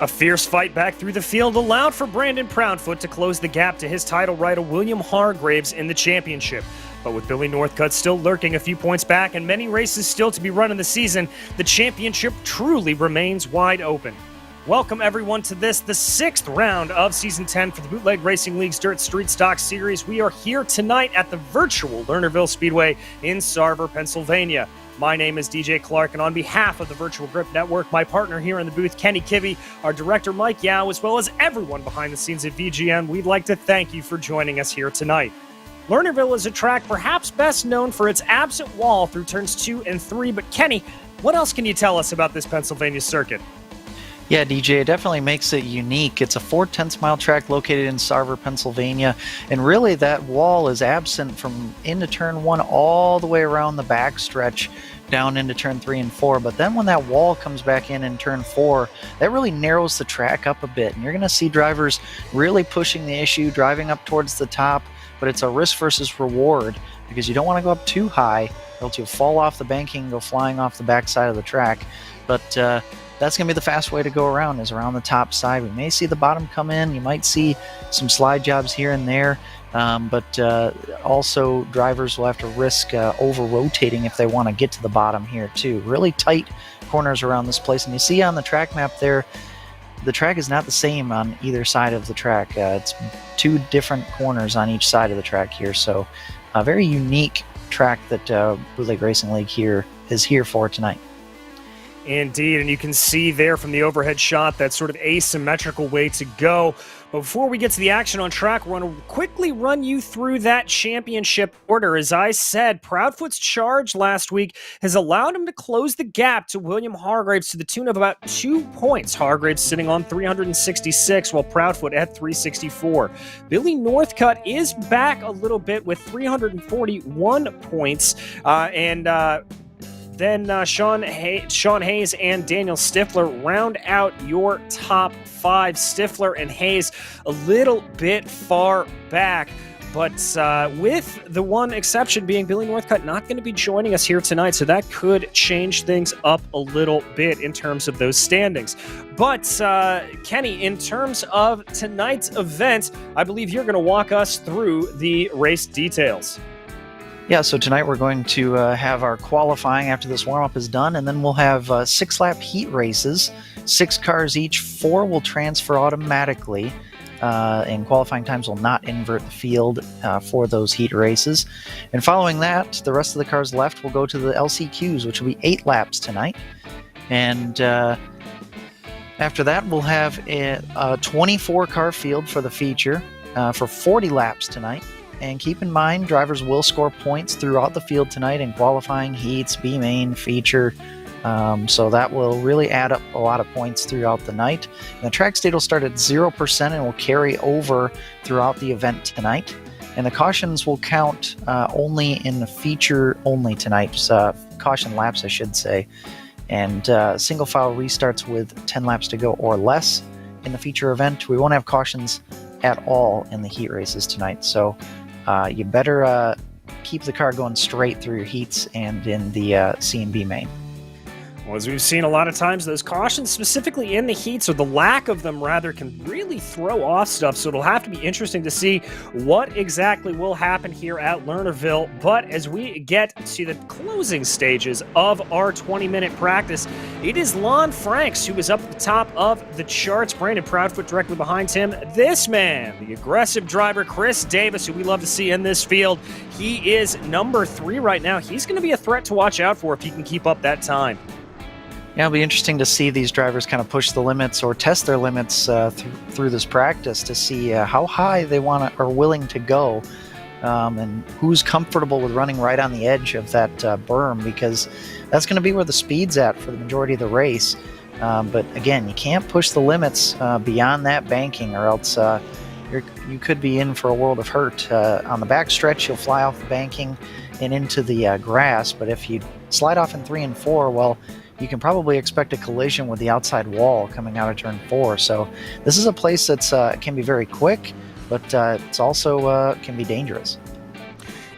A fierce fight back through the field allowed for Brandon Proudfoot to close the gap to his title rival William Hargraves in the championship. But with Billy Northcutt still lurking a few points back and many races still to be run in the season, the championship truly remains wide open. Welcome everyone to the 6th round of Season 10 for the Bootleg Racing League's Dirt Street Stock Series. We are here tonight at the virtual Lernerville Speedway in Sarver, Pennsylvania. My name is DJ Clark, and on behalf of the Virtual Grip Network, my partner here in the booth, Kenny Kivy, our director, Mike Yao, as well as everyone behind the scenes at VGN, we'd like to thank you for joining us here tonight. Lernerville is a track perhaps best known for its absent wall through turns 2 and 3, but Kenny, what else can you tell us about this Pennsylvania circuit? Yeah, DJ, it definitely makes it unique. It's a 4/10 mile track located in Sarver, Pennsylvania, and really that wall is absent from into turn 1 all the way around the backstretch down into turn 3 and 4. But then when that wall comes back in turn 4, that really narrows the track up a bit, and you're going to see drivers really pushing the issue, driving up towards the top, but it's a risk versus reward because you don't want to go up too high, else you'll fall off the banking and go flying off the backside of the track. But that's going to be the fast way to go around, is around the top side. We may see the bottom come in. You might see some slide jobs here and there, but also drivers will have to risk over-rotating if they want to get to the bottom here too. Really tight corners around this place. And you see on the track map there, the track is not the same on either side of the track. It's 2 different corners on each side of the track here. So a very unique track that Bootleg Racing League is here for tonight. Indeed, and you can see there from the overhead shot that sort of asymmetrical way to go. But before we get to the action on track, we're going to quickly run you through that championship order. As I said, Proudfoot's charge last week has allowed him to close the gap to William Hargraves to the tune of about 2 points. Hargraves sitting on 366, while Proudfoot at 364. Billy Northcutt is back a little bit with 341 points, Then Sean Hayes and Daniel Stifler round out your top 5. Stifler and Hayes a little bit far back, but with the one exception being Billy Northcutt not going to be joining us here tonight, so that could change things up a little bit in terms of those standings. But Kenny, in terms of tonight's event, I believe you're going to walk us through the race details. Yeah, so tonight we're going to have our qualifying after this warm-up is done, and then we'll have 6-lap heat races, 6 cars each. 4 will transfer automatically, and qualifying times will not invert the field for those heat races. And following that, the rest of the cars left will go to the LCQs, which will be 8 laps tonight. And after that, we'll have a 24-car field for the feature for 40 laps tonight. And keep in mind, drivers will score points throughout the field tonight in qualifying, heats, B-main, feature. So that will really add up a lot of points throughout the night. And the track state will start at 0% and will carry over throughout the event tonight. And the cautions will count only in the feature only tonight. Caution laps, I should say. And single file restarts with 10 laps to go or less in the feature event. We won't have cautions at all in the heat races tonight. So you better keep the car going straight through your heats and in the C and B main. Well, as we've seen a lot of times, those cautions, specifically in the heats, or the lack of them rather, can really throw off stuff. So it'll have to be interesting to see what exactly will happen here at Lernerville. But as we get to the closing stages of our 20-minute practice, it is Lon Franks who is up at the top of the charts. Brandon Proudfoot directly behind him. This man, the aggressive driver, Chris Davis, who we love to see in this field, he is number 3 right now. He's going to be a threat to watch out for if he can keep up that time. Yeah, it'll be interesting to see these drivers kind of push the limits or test their limits through this practice to see how high they are willing to go, and who's comfortable with running right on the edge of that berm, because that's going to be where the speed's at for the majority of the race. But again, you can't push the limits beyond that banking, or else you could be in for a world of hurt. On the back stretch, you'll fly off the banking and into the grass, but if you slide off in 3 and 4, well, you can probably expect a collision with the outside wall coming out of turn 4. So this is a place that's can be very quick, but it's also can be dangerous.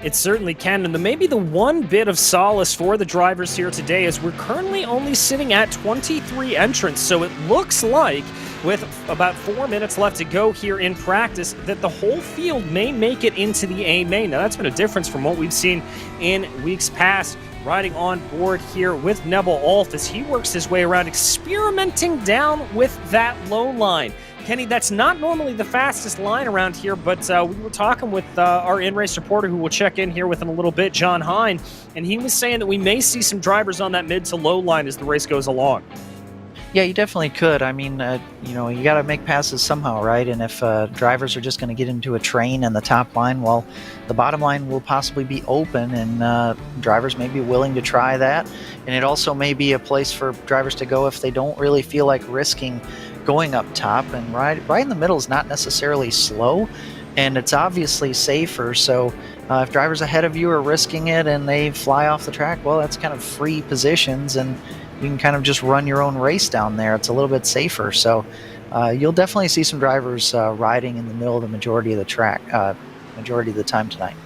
It certainly can, and maybe the one bit of solace for the drivers here today is we're currently only sitting at 23 entrants, so it looks like with about 4 minutes left to go here in practice, that the whole field may make it into the A main. Now, that's been a difference from what we've seen in weeks past. Riding on board here with Nebel Ulf as he works his way around, experimenting down with that low line. Kenny, that's not normally the fastest line around here, but we were talking with our in-race reporter who will check in here within a little bit, John Hine, and he was saying that we may see some drivers on that mid to low line as the race goes along. Yeah, you definitely could. I mean, you got to make passes somehow, right? And if drivers are just going to get into a train in the top line, well, the bottom line will possibly be open, and drivers may be willing to try that. And it also may be a place for drivers to go if they don't really feel like risking going up top. And right in the middle is not necessarily slow, and it's obviously safer. So if drivers ahead of you are risking it and they fly off the track, well, that's kind of free positions, and you can kind of just run your own race down there. It's a little bit safer. So you'll definitely see some drivers riding in the middle of the majority of the track, majority of the time tonight.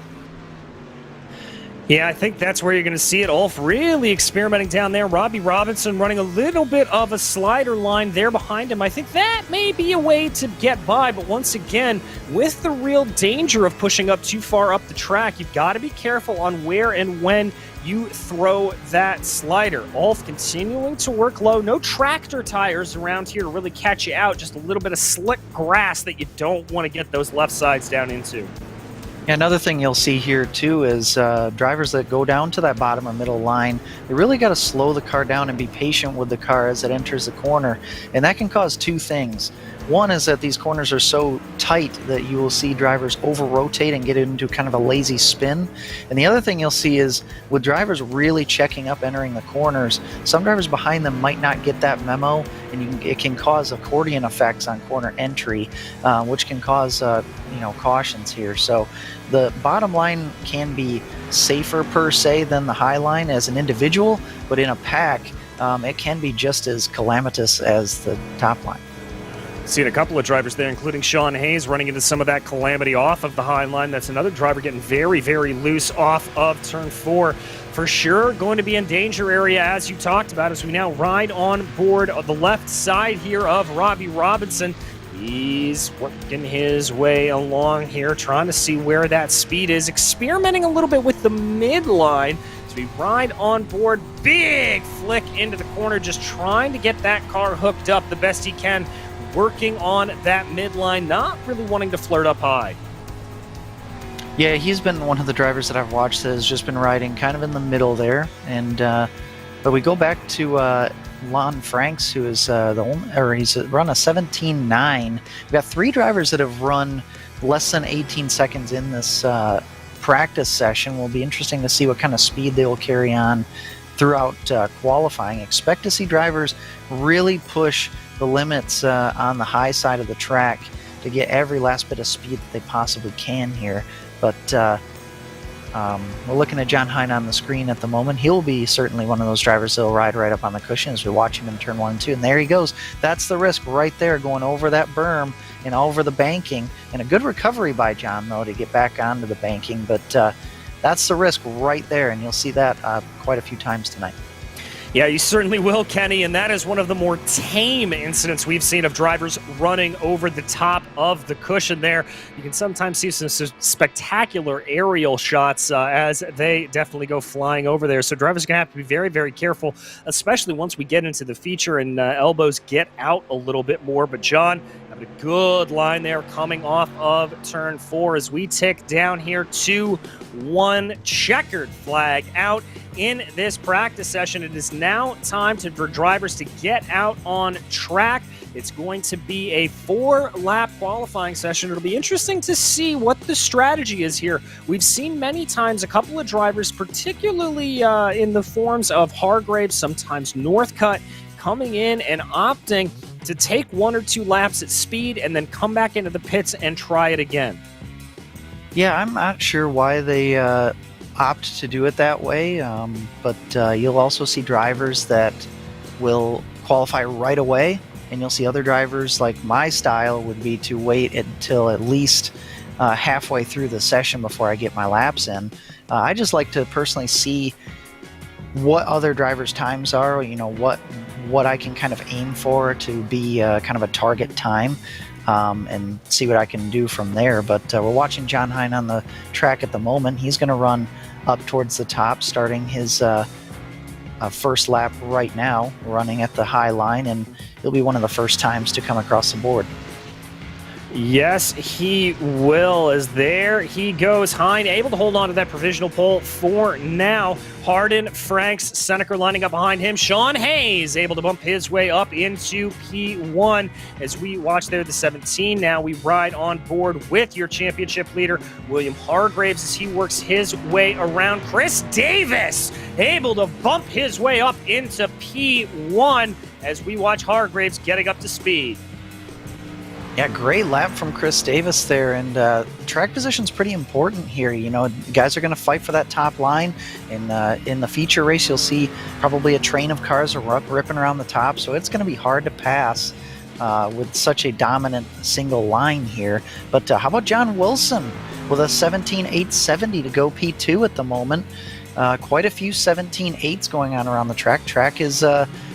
Yeah, I think that's where you're going to see it. Ulf really experimenting down there. Robbie Robinson running a little bit of a slider line there behind him. I think that may be a way to get by, but once again, with the real danger of pushing up too far up the track, you've got to be careful on where and when you throw that slider. Ulf continuing to work low. No tractor tires around here to really catch you out. Just a little bit of slick grass that you don't want to get those left sides down into. Yeah, another thing you'll see here too is drivers that go down to that bottom or middle line, they really got to slow the car down and be patient with the car as it enters the corner. And that can cause two things. One is that these corners are so tight that you will see drivers over-rotate and get into kind of a lazy spin. And the other thing you'll see is with drivers really checking up entering the corners, some drivers behind them might not get that memo, and it can cause accordion effects on corner entry, which can cause cautions here. So the bottom line can be safer per se than the high line as an individual, but in a pack, it can be just as calamitous as the top line. Seen a couple of drivers there, including Sean Hayes, running into some of that calamity off of the high line. That's another driver getting very, very loose off of turn 4. For sure, going to be in danger area, as you talked about, as we now ride on board of the left side here of Robbie Robinson. He's working his way along here, trying to see where that speed is, experimenting a little bit with the midline as we ride on board. Big flick into the corner, just trying to get that car hooked up the best he can, working on that midline, not really wanting to flirt up high. Yeah, he's been one of the drivers that I've watched that has just been riding kind of in the middle there. And but we go back to Lon Franks, who is he's run a 17.9. We've got 3 drivers that have run less than 18 seconds in this practice session. Will be interesting to see what kind of speed they will carry on throughout qualifying. Expect to see drivers really push the limits on the high side of the track to get every last bit of speed that they possibly can here. But we're looking at John Hine on the screen at the moment. He'll be certainly one of those drivers that will ride right up on the cushion as we watch him in turn 1 and 2. And there he goes. That's the risk right there, going over that berm and over the banking. And a good recovery by John, though, to get back onto the banking. But that's the risk right there, and you'll see that quite a few times tonight. Yeah, you certainly will, Kenny, and that is one of the more tame incidents we've seen of drivers running over the top of the cushion there. You can sometimes see some spectacular aerial shots as they definitely go flying over there. So drivers are going to have to be very, very careful, especially once we get into the feature and elbows get out a little bit more. But John, having a good line there coming off of turn 4 as we tick down here to 1 checkered flag out in this practice session. It is now time for drivers to get out on track. It's going to be a 4-lap qualifying session. It'll be interesting to see what the strategy is here. We've seen many times a couple of drivers, particularly in the forms of Hargraves, sometimes Northcutt, coming in and opting to take 1 or 2 laps at speed and then come back into the pits and try it again. Yeah, I'm not sure why they opt to do it that way, but you'll also see drivers that will qualify right away, and you'll see other drivers, like my style would be to wait until at least halfway through the session before I get my laps in. I just like to personally see what other drivers' times are, what I can kind of aim for to be kind of a target time, and see what I can do from there. But we're watching John Hine on the track at the moment. He's going to run up towards the top, starting his first lap right now, running at the high line, and he'll be one of the first times to come across the board. Yes, he will, as there he goes. Hine able to hold on to that provisional pole for now. Hardin, Franks, Seneca lining up behind him. Sean Hayes able to bump his way up into P1 as we watch there the 17. Now we ride on board with your championship leader, William Hargraves, as he works his way around. Chris Davis able to bump his way up into P1 as we watch Hargraves getting up to speed. Yeah, great lap from Chris Davis there, and track position's pretty important here. Guys are going to fight for that top line, and in the feature race, you'll see probably a train of cars ripping around the top, so it's going to be hard to pass with such a dominant single line here. But how about John Wilson with a 17.870 to go P2 at the moment? Quite a few 17.8s going on around the track. Track is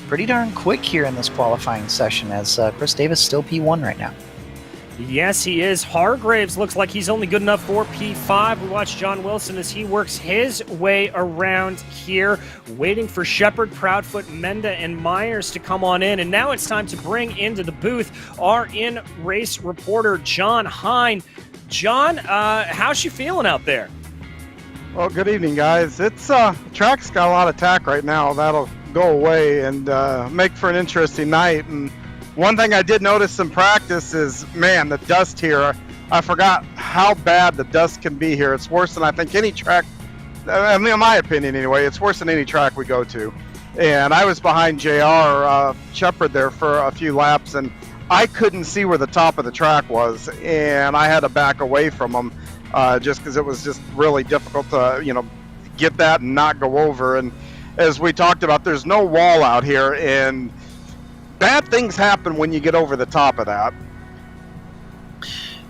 pretty darn quick here in this qualifying session, as Chris Davis still P1 right now. Yes, he is. Hargraves looks like he's only good enough for P5. We watch John Wilson as he works his way around here, waiting for Shepard, Proudfoot, Menda, and Myers to come on in. And now it's time to bring into the booth our in-race reporter, John Hine. John, how's you feeling out there? Well, good evening, guys. It's track's got a lot of tack right now. That'll go away and make for an interesting night. And one thing I did notice in practice is, man, the dust here. I forgot how bad the dust can be here. It's worse than I think any track, I mean, in my opinion anyway, it's worse than any track we go to. And I was behind JR Shepard there for a few laps, and I couldn't see where the top of the track was, and I had to back away from him just because it was just really difficult to, get that and not go over. And as we talked about, there's no wall out here, and bad things happen when you get over the top of that.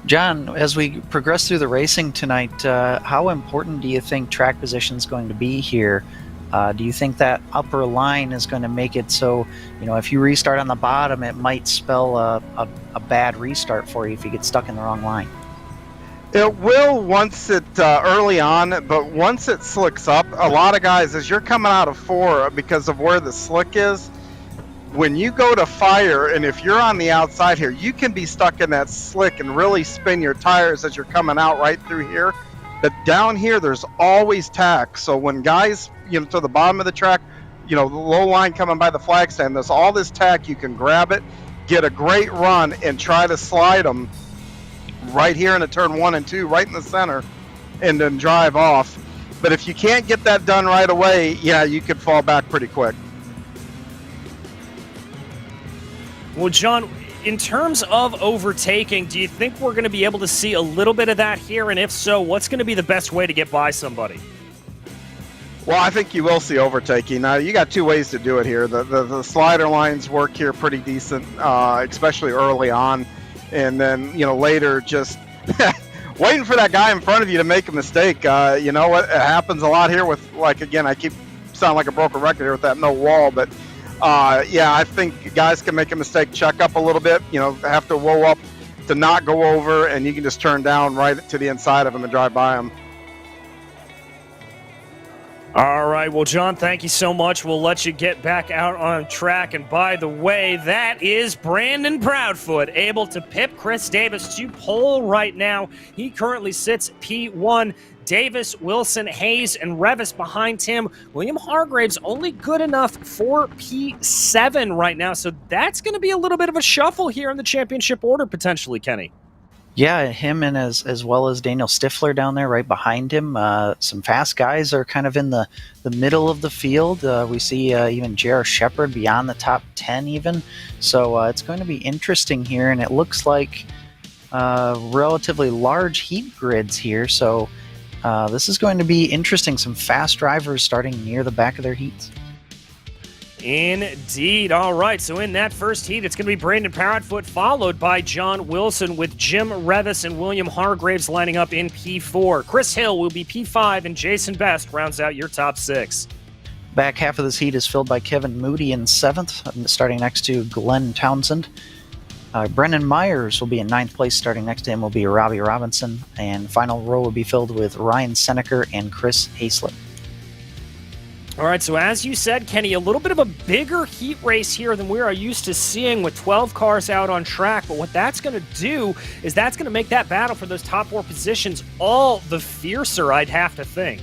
John, as we progress through the racing tonight, how important do you think track position is going to be here? Do you think that upper line is going to make it so, if you restart on the bottom, it might spell a bad restart for you if you get stuck in the wrong line? It will once it early on, but once it slicks up, a lot of guys, as you're coming out of 4, because of where the slick is, when you go to fire, and if you're on the outside here, you can be stuck in that slick and really spin your tires as you're coming out right through here. But down here, there's always tack. So when guys, to the bottom of the track, the low line coming by the flag stand, there's all this tack. You can grab it, get a great run, and try to slide them right here into turn 1 and 2, right in the center, and then drive off. But if you can't get that done right away, you could fall back pretty quick. Well, John, in terms of overtaking, do you think we're going to be able to see a little bit of that here? And if so, what's going to be the best way to get by somebody? Well, I think you will see overtaking. Now, you got 2 ways to do it here. The slider lines work here pretty decent, especially early on. And then, later just waiting for that guy in front of you to make a mistake. You know what? It happens a lot here with, again, I keep sounding like a broken record here with that no wall, but I think guys can make a mistake, check up a little bit, have to roll up to not go over, and you can just turn down right to the inside of them and drive by them. All right. Well, John, thank you so much. We'll let you get back out on track. And by the way, that is Brandon Proudfoot able to pip Chris Davis to pole right now. He currently sits P1. Davis, Wilson, Hayes, and Revis behind him. William Hargraves only good enough for P7 right now. So that's going to be a little bit of a shuffle here in the championship order, potentially, Kenny. Yeah, him and as well as Daniel Stifler down there right behind him. Some fast guys are kind of in the middle of the field. We see even J.R. Shepard beyond the top 10 even. So it's going to be interesting here, and it looks like relatively large heat grids here. So this is going to be interesting. Some fast drivers starting near the back of their heats. Indeed. All right, so in that first heat, it's going to be Brandon Proudfoot, followed by John Wilson, with Jim Revis and William Hargraves lining up in P4. Chris Hill will be P5, and Jason Best rounds out your top 6. Back half of this heat is filled by Kevin Moody in 7th, starting next to Glenn Townsend. Brendan Myers will be in 9th place. Starting next to him will be Robbie Robinson. And final row will be filled with Ryan Seneker and Chris Hayslip. All right, so as you said, Kenny, a little bit of a bigger heat race here than we are used to seeing with 12 cars out on track. But what that's going to do is that's going to make that battle for those top 4 positions all the fiercer, I'd have to think.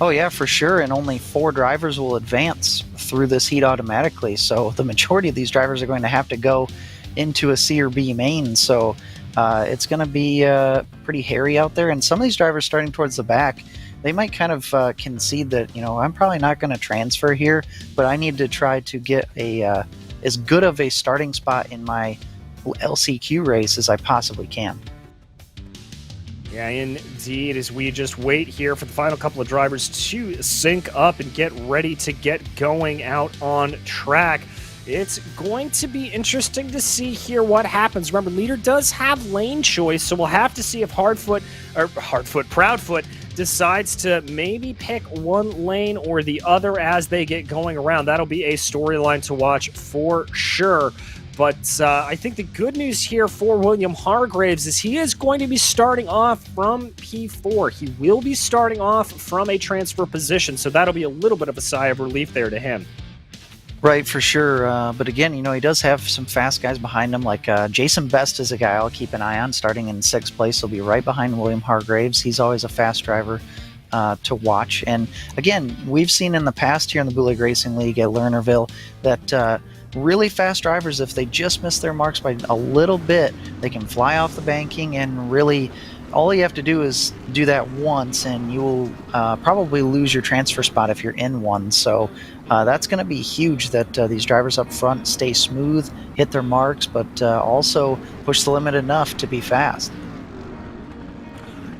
Oh, yeah, for sure. And only 4 drivers will advance through this heat automatically. So the majority of these drivers are going to have to go into a C or B main. So it's going to be pretty hairy out there. And some of these drivers starting towards the back, they might kind of concede that, I'm probably not going to transfer here, but I need to try to get as good of a starting spot in my LCQ race as I possibly can. Yeah, indeed, as we just wait here for the final couple of drivers to sync up and get ready to get going out on track. It's going to be interesting to see here what happens. Remember, leader does have lane choice, so we'll have to see if Proudfoot decides to maybe pick one lane or the other as they get going around. That'll be a storyline to watch for sure. But I think the good news here for William Hargraves is he is going to be starting off from P4. He will be starting off from a transfer position, so that'll be a little bit of a sigh of relief there to him. Right, for sure. But again, he does have some fast guys behind him. Like Jason Best is a guy I'll keep an eye on. Starting in 6th place, he'll be right behind William Hargraves. He's always a fast driver to watch. And again, we've seen in the past here in the Bootleg Racing League at Lernerville that really fast drivers, if they just miss their marks by a little bit, they can fly off the banking, and really all you have to do is do that once, and you will probably lose your transfer spot if you're in one. So that's going to be huge that these drivers up front stay smooth, hit their marks, but also push the limit enough to be fast.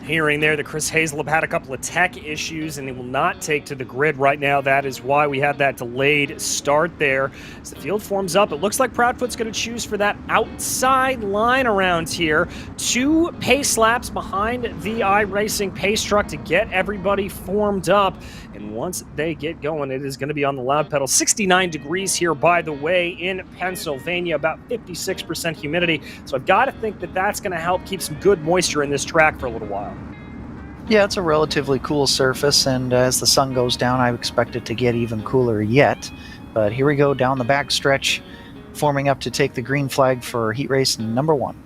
Hearing there that Chris Hayslip had a couple of tech issues and he will not take to the grid right now. That is why we had that delayed start there. As the field forms up, it looks like Proudfoot's going to choose for that outside line around here. 2 pace laps behind the iRacing pace truck to get everybody formed up. And once they get going, it is going to be on the loud pedal. 69 degrees here, by the way, in Pennsylvania, about 56% humidity. So I've got to think that that's going to help keep some good moisture in this track for a little while. Yeah, it's a relatively cool surface, and as the sun goes down, I expect it to get even cooler yet. But here we go down the back stretch, forming up to take the green flag for heat race number 1.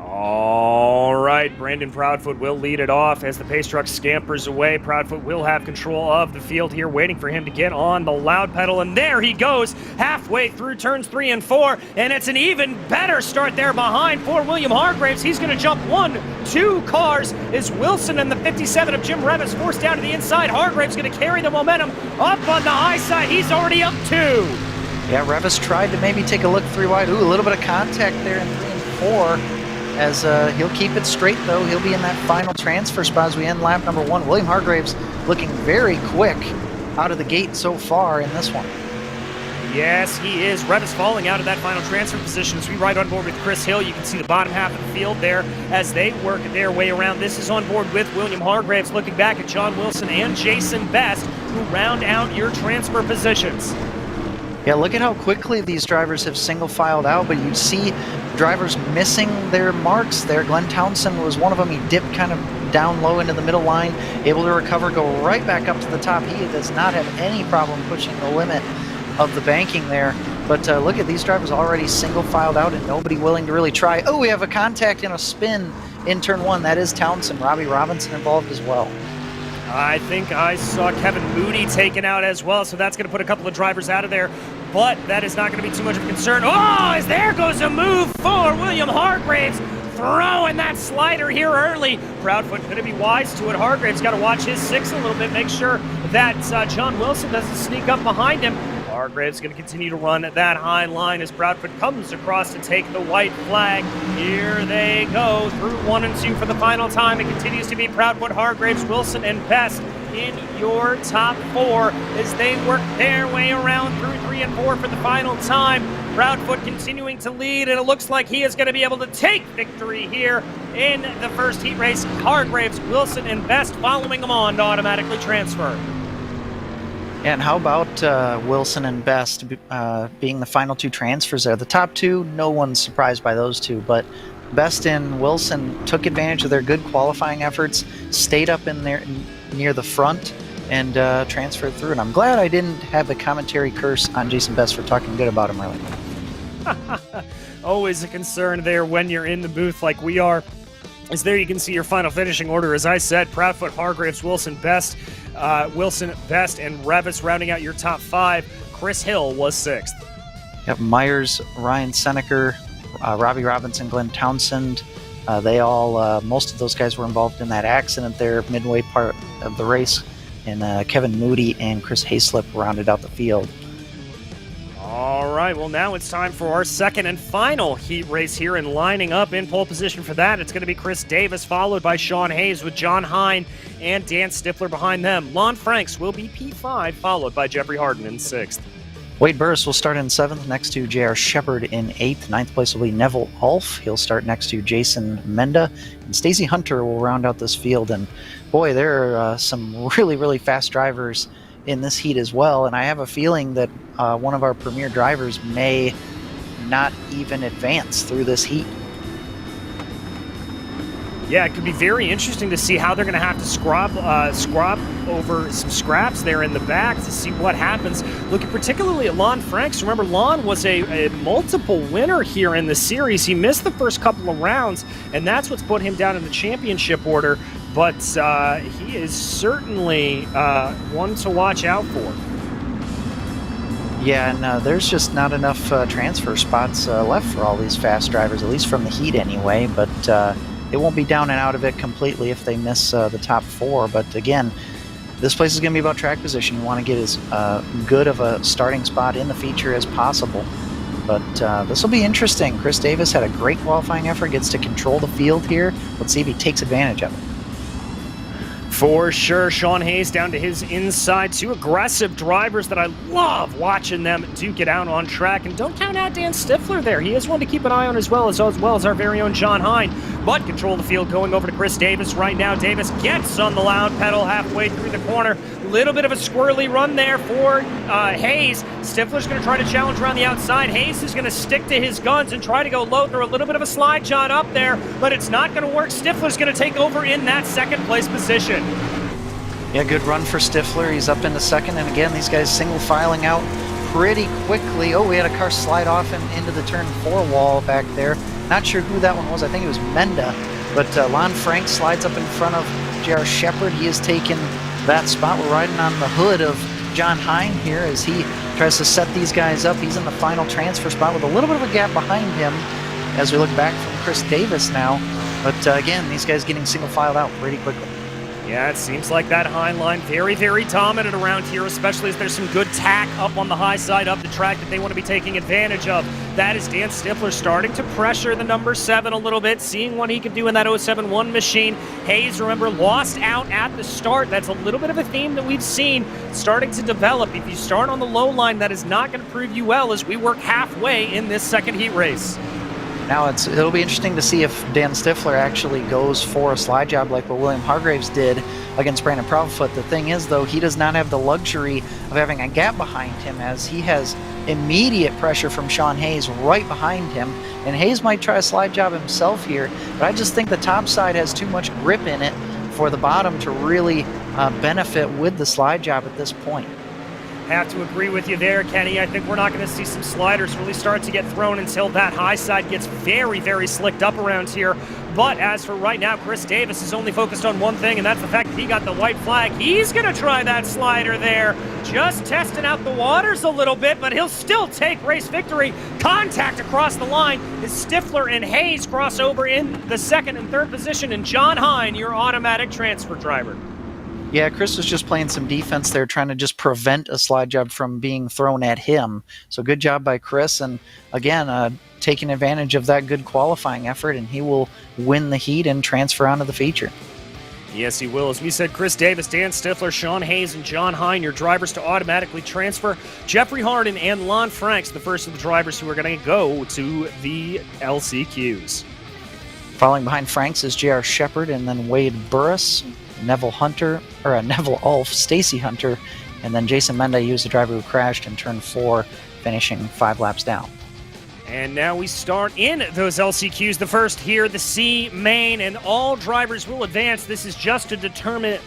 All right, Brandon Proudfoot will lead it off as the pace truck scampers away. Proudfoot will have control of the field here, waiting for him to get on the loud pedal, and there he goes, halfway through turns 3 and 4, and it's an even better start there behind for William Hargraves. He's going to jump 1-2 cars as Wilson and the 57 of Jim Revis forced down to the inside. Hargraves going to carry the momentum up on the high side. He's already up 2. Yeah, Revis tried to maybe take a look 3 wide. Ooh, a little bit of contact there in 3 and 4. As he'll keep it straight, though. He'll be in that final transfer spot as we end lap number 1. William Hargraves looking very quick out of the gate so far in this one. Yes, he is. Revis falling out of that final transfer position as we ride on board with Chris Hill. You can see the bottom half of the field there as they work their way around. This is on board with William Hargraves, looking back at John Wilson and Jason Best, who round out your transfer positions. Yeah, look at how quickly these drivers have single filed out, but you see drivers missing their marks there. Glenn Townsend was one of them. He dipped kind of down low into the middle line, able to recover, go right back up to the top. He does not have any problem pushing the limit of the banking there. But look at these drivers already single filed out and nobody willing to really try. Oh, we have a contact and a spin in turn 1. That is Townsend. Robbie Robinson involved as well. I think I saw Kevin Moody taken out as well, so that's going to put a couple of drivers out of there. But that is not going to be too much of a concern. Oh, as there goes a move for William Hargraves, throwing that slider here early. Proudfoot going to be wise to it. Hargraves got to watch his 6 a little bit, make sure that John Wilson doesn't sneak up behind him. Hargraves going to continue to run that high line as Proudfoot comes across to take the white flag. Here they go through 1 and 2 for the final time. It continues to be Proudfoot, Hargraves, Wilson, and Best in your top 4 as they work their way around through 3 and 4 for the final time. Proudfoot continuing to lead, and it looks like he is going to be able to take victory here in the first heat race. Hargraves, Wilson, and Best following him on to automatically transfer. And how about Wilson and Best being the final two transfers there? The top two, no one's surprised by those two, but Best and Wilson took advantage of their good qualifying efforts, stayed up in there near the front, and transferred through. And I'm glad I didn't have the commentary curse on Jason Best for talking good about him earlier. Always a concern there when you're in the booth like we are. As there you can see your final finishing order. As I said, Proudfoot, Hargraves, Wilson, Best, and Revis rounding out your top five. Chris Hill was sixth. Yep, Myers, Ryan Seneker, Robbie Robinson, Glenn Townsend. They all, most of those guys were involved in that accident there, midway part of the race. And Kevin Moody and Chris Hayslip rounded out the field. All right, well, now it's time for our second and final heat race here, and lining up in pole position for that, it's going to be Chris Davis, followed by Sean Hayes with John Hine and Dan Stifler behind them. Lon Franks will be P5, followed by Jeffrey Harden in sixth. Wade Burris will start in seventh, next to J.R. Shepard in eighth. Ninth place will be Neville Ulf. He'll start next to Jason Menda. And Stacey Hunter will round out this field. And boy, there are some really, really fast drivers in this heat as well. And I have a feeling that one of our premier drivers may not even advance through this heat. Yeah, it could be very interesting to see how they're going to have to scrap over some scraps there in the back to see what happens. Looking particularly at Lon Franks. Remember, Lon was a multiple winner here in the series. He missed the first couple of rounds, and that's what's put him down in the championship order. But he is certainly one to watch out for. Yeah, and there's just not enough transfer spots left for all these fast drivers, at least from the heat anyway. But they won't be down and out of it completely if they miss the top four. But again, this place is going to be about track position. You want to get as good of a starting spot in the feature as possible. But this will be interesting. Chris Davis had a great qualifying effort, gets to control the field here. Let's see if he takes advantage of it. For sure, Sean Hayes down to his inside. Two aggressive drivers that I love watching them duke it out on track. And don't count out Dan Stifler there. He is one to keep an eye on as well as our very own John Hine. But control the field going over to Chris Davis right now. Davis gets on the loud pedal halfway through the corner. Little bit of a squirrely run there for Hayes. Stifler's going to try to challenge around the outside. Hayes is going to stick to his guns and try to go low through a little bit of a slide shot up there, but it's not going to work. Stifler's going to take over in that second place position. Yeah, good run for Stifler. He's up into second, and again, these guys single filing out pretty quickly. Oh, we had a car slide off and into the turn 4 wall back there. Not sure who that one was. I think it was Menda, but Lon Frank slides up in front of J.R. Shepard. He has taken that spot. We're riding on the hood of John Hine here as he tries to set these guys up. He's in the final transfer spot with a little bit of a gap behind him as we look back from Chris Davis now. But again, these guys getting single filed out pretty quickly. Yeah, it seems like that Hine line very, very dominant around here, especially as there's some good tack up on the high side of the track that they want to be taking advantage of. That is Dan Stifler starting to pressure the number 7 a little bit, seeing what he can do in that 071 machine. Hayes, remember, lost out at the start. That's a little bit of a theme that we've seen starting to develop. If you start on the low line, that is not going to prove you well as we work halfway in this second heat race. Now it'll be interesting to see if Dan Stifler actually goes for a slide job like what William Hargraves did against Brandon Proudfoot. The thing is, though, he does not have the luxury of having a gap behind him as he has immediate pressure from Sean Hayes right behind him. And Hayes might try a slide job himself here, but I just think the top side has too much grip in it for the bottom to really benefit with the slide job at this point. Have to agree with you there, Kenny. I think we're not going to see some sliders really start to get thrown until that high side gets very, very slicked up around here. But as for right now, Chris Davis is only focused on one thing, and that's the fact that he got the white flag. He's going to try that slider there, just testing out the waters a little bit, but he'll still take race victory. Contact across the line as Stifler and Hayes cross over in the second and third position, and John Hine, your automatic transfer driver. Yeah, Chris was just playing some defense there, trying to just prevent a slide job from being thrown at him. So good job by Chris, and again, taking advantage of that good qualifying effort, and he will win the heat and transfer onto the feature. Yes, he will. As we said, Chris Davis, Dan Stifler, Sean Hayes, and John Hine, your drivers to automatically transfer. Jeffrey Harden and Lon Franks, the first of the drivers who are going to go to the LCQs. Following behind Franks is J.R. Shepard and then Wade Burris. Neville Ulf, Stacy Hunter, and then Jason Menda, he was the driver who crashed in turn 4, finishing 5 laps down. And now we start in those LCQs. The first here, the C main, and all drivers will advance. This is just to determine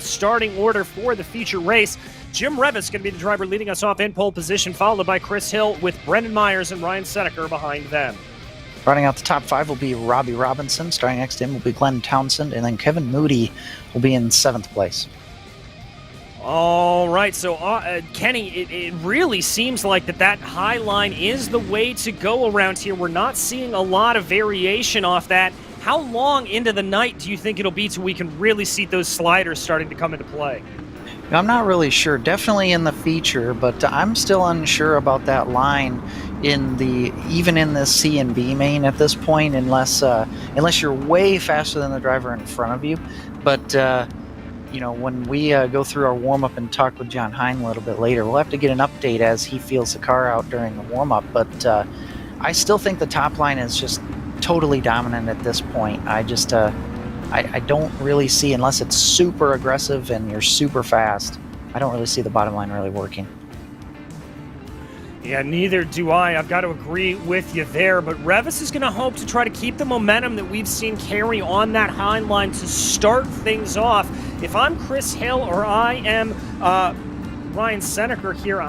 starting order for the feature race. Jim Revis is going to be the driver leading us off in pole position, followed by Chris Hill with Brendan Myers and Ryan Seneker behind them. Running out the top 5 will be Robbie Robinson. Starting next to him will be Glenn Townsend, and then Kevin Moody will be in 7th place. All right, so Kenny, it really seems like that high line is the way to go around here. We're not seeing a lot of variation off that. How long into the night do you think it'll be till we can really see those sliders starting to come into play? I'm not really sure. Definitely in the feature, but I'm still unsure about that line even in the C and B main at this point, unless you're way faster than the driver in front of you. But when we go through our warm-up and talk with John Hine a little bit later, we'll have to get an update as he feels the car out during the warm-up. But I still think the top line is just totally dominant at this point. I don't really see, unless it's super aggressive and you're super fast, I don't really see the bottom line really working. Yeah, neither do I. I've got to agree with you there. But Revis is going to hope to try to keep the momentum that we've seen carry on that high line to start things off. If I'm Chris Hill or I am Ryan Seneker here,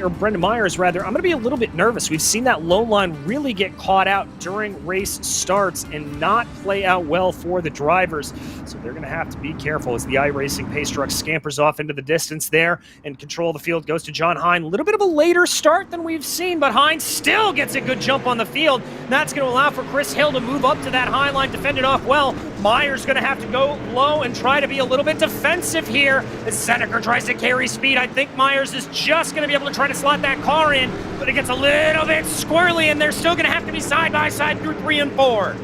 or Brendan Myers rather, I'm going to be a little bit nervous. We've seen that low line really get caught out during race starts and not play out well for the drivers. So they're going to have to be careful as the iRacing pace truck scampers off into the distance there, and control of the field goes to John Hine. A little bit of a later start than we've seen, but Hine still gets a good jump on the field. That's going to allow for Chris Hill to move up to that high line, defend it off well. Myers going to have to go low and try to be a little bit defensive here as Seneker tries to carry speed. I think Myers is just going to be able to try to slot that car in, but it gets a little bit squirrely, and they're still going to have to be side by side through 3 and 4.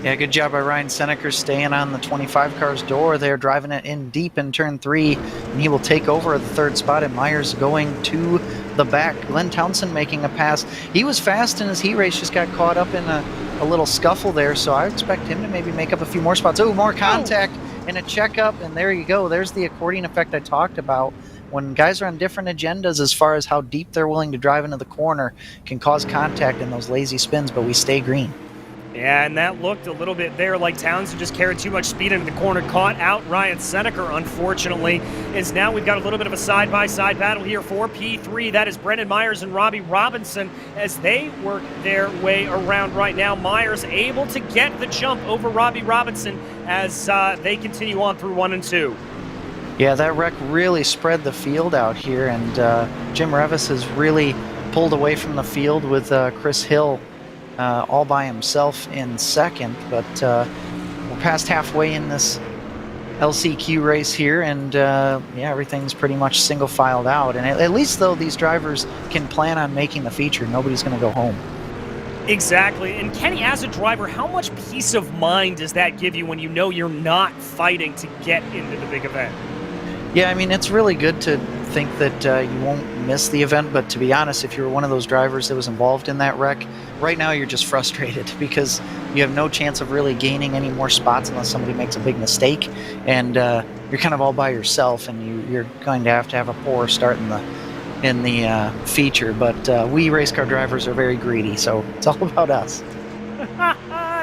Yeah, good job by Ryan Seneker staying on the 25 car's door there, driving it in deep in turn 3, and he will take over the 3rd spot, and Myers going to the back. Glenn Townsend making a pass. He was fast in his heat race, just got caught up in a little scuffle there, so I expect him to maybe make up a few more spots. Oh, more contact and a checkup, and there you go. There's the accordion effect I talked about. When guys are on different agendas as far as how deep they're willing to drive into the corner, can cause contact in those lazy spins, but we stay green. Yeah, and that looked a little bit there like Townsend just carried too much speed into the corner, caught out Ryan Seneker, unfortunately. Is now we've got a little bit of a side-by-side battle here for P3. That is Brendan Myers and Robbie Robinson as they work their way around right now. Myers able to get the jump over Robbie Robinson as they continue on through 1 and 2. Yeah, that wreck really spread the field out here, and Jim Revis has really pulled away from the field with Chris Hill all by himself in 2nd, but we're past halfway in this LCQ race here, and everything's pretty much single filed out. And at least, though, these drivers can plan on making the feature. Nobody's going to go home. Exactly. And Kenny, as a driver, how much peace of mind does that give you when you know you're not fighting to get into the big event? Yeah, I mean, it's really good to think that you won't miss the event, but to be honest, if you were one of those drivers that was involved in that wreck, right now you're just frustrated because you have no chance of really gaining any more spots unless somebody makes a big mistake, and you're kind of all by yourself, and you're going to have a poor start in the feature. But we race car drivers are very greedy, so it's all about us.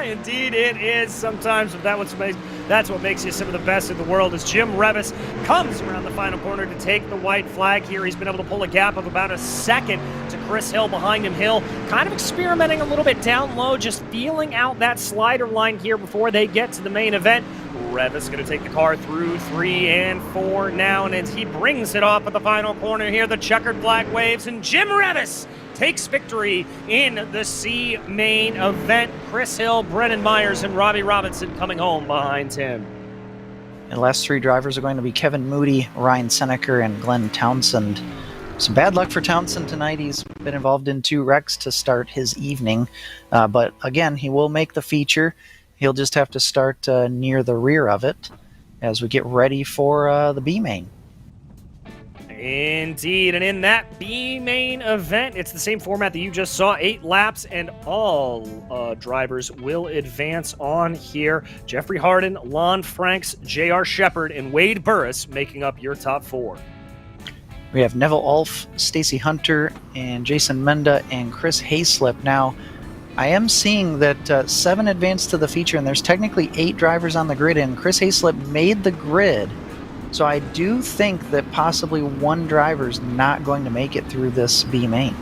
Indeed it is. Sometimes that's what makes you some of the best in the world. As Jim Revis comes around the final corner to take the white flag here, he's been able to pull a gap of about a second to Chris Hill behind him. Hill kind of experimenting a little bit down low, just feeling out that slider line here before they get to the main event. Revis going to take the car through 3 and 4 now, and as he brings it off at the final corner here, the checkered flag waves, and Jim Revis takes victory in the C main event. Chris Hill, Brendan Myers, and Robbie Robinson coming home behind him. And the last 3 drivers are going to be Kevin Moody, Ryan Seneker, and Glenn Townsend. Some bad luck for Townsend tonight. He's been involved in 2 wrecks to start his evening. But again, he will make the feature. He'll just have to start near the rear of it as we get ready for the B main. Indeed, and in that B main event, it's the same format that you just saw, 8 laps, and all drivers will advance on here. Jeffrey Harden, Lon Franks, J.R. Shepard, and Wade Burris making up your top 4. We have Neville Ulf, Stacy Hunter, and Jason Menda, and Chris Hayslip. Now, I am seeing that 7 advanced to the feature, and there's technically 8 drivers on the grid, and Chris Hayslip made the grid. So I do think that possibly one driver's not going to make it through this B main.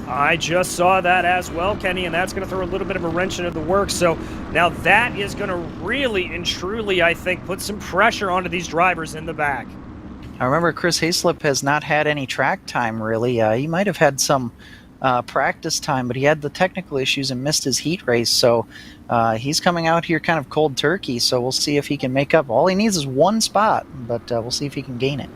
I just saw that as well, Kenny, and that's going to throw a little bit of a wrench into the works. So now that is going to really and truly, I think, put some pressure onto these drivers in the back. I remember Chris Hayslip has not had any track time, really. He might have had some practice time, but he had the technical issues and missed his heat race. So he's coming out here kind of cold turkey, so we'll see if he can make up. All he needs is one spot, but we'll see if he can gain it.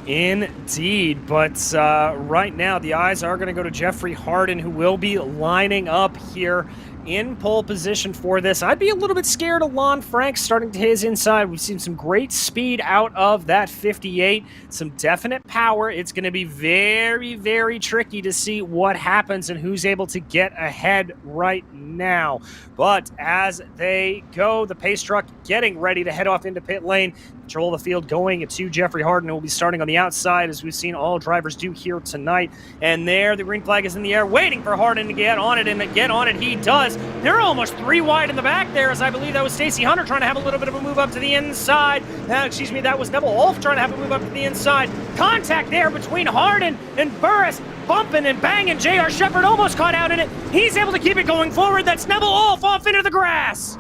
Indeed, but right now the eyes are going to go to Jeffrey Harden, who will be lining up here in pole position for this. I'd be a little bit scared of Lon Franks starting to his inside. We've seen some great speed out of that 58, some definite power. It's going to be very, very tricky to see what happens and who's able to get ahead right now. But as they go, the pace truck getting ready to head off into pit lane. Control of the field going to Jeffrey Harden, who will be starting on the outside, as we've seen all drivers do here tonight. And there, the green flag is in the air, waiting for Harden to get on it, and get on it he does. They're almost 3 wide in the back there, as I believe that was Stacy Hunter trying to have a little bit of a move up to the inside. That was Neville Ulf trying to have a move up to the inside. Contact there between Harden and Burris, bumping and banging. J.R. Shepard almost caught out in it. He's able to keep it going forward. That's Neville Ulf off into the grass.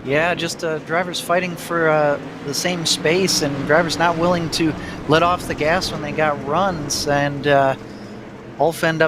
Yeah, just drivers fighting for the same space, and drivers not willing to let off the gas when they got runs, and Ulf ends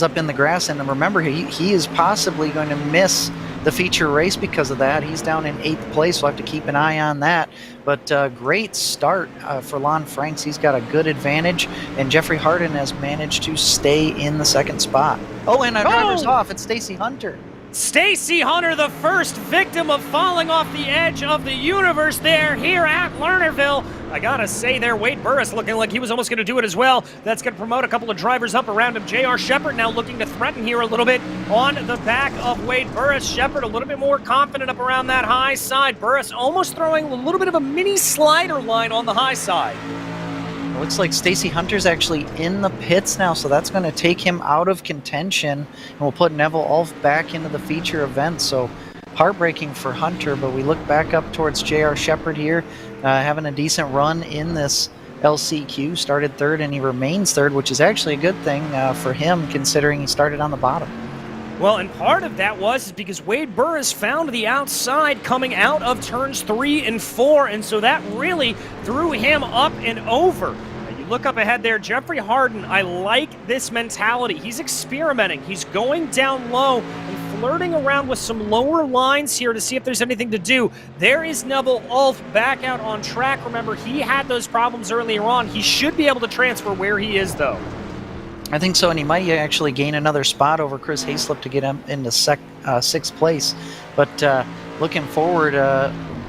up in the grass. And remember, he is possibly going to miss the feature race because of that. He's down in 8th place. We'll have to keep an eye on that. But great start for Lon Franks. He's got a good advantage, and Jeffrey Harden has managed to stay in the 2nd spot. Oh, and a driver's off. It's Stacy Hunter. Stacy Hunter, the first victim of falling off the edge of the universe there here at Lernerville. I gotta say there, Wade Burris looking like he was almost going to do it as well. That's going to promote a couple of drivers up around him. J.R. Shepard now looking to threaten here a little bit on the back of Wade Burris. Shepard a little bit more confident up around that high side. Burris almost throwing a little bit of a mini slider line on the high side. It looks like Stacy Hunter's actually in the pits now, so that's going to take him out of contention, and we'll put Neville Ulf back into the feature event. So heartbreaking for Hunter, but we look back up towards J.R. Shepard here, having a decent run in this LCQ. Started 3rd, and he remains 3rd, which is actually a good thing for him, considering he started on the bottom. Well, and part of that was because Wade Burris found the outside coming out of turns 3 and 4, and so that really threw him up and over. You look up ahead there, Jeffrey Harden, I like this mentality. He's experimenting. He's going down low and flirting around with some lower lines here to see if there's anything to do. There is Neville Ulf back out on track. Remember, he had those problems earlier on. He should be able to transfer where he is, though. I think so, and he might actually gain another spot over Chris Hayslip to get him into 6th place. But looking forward,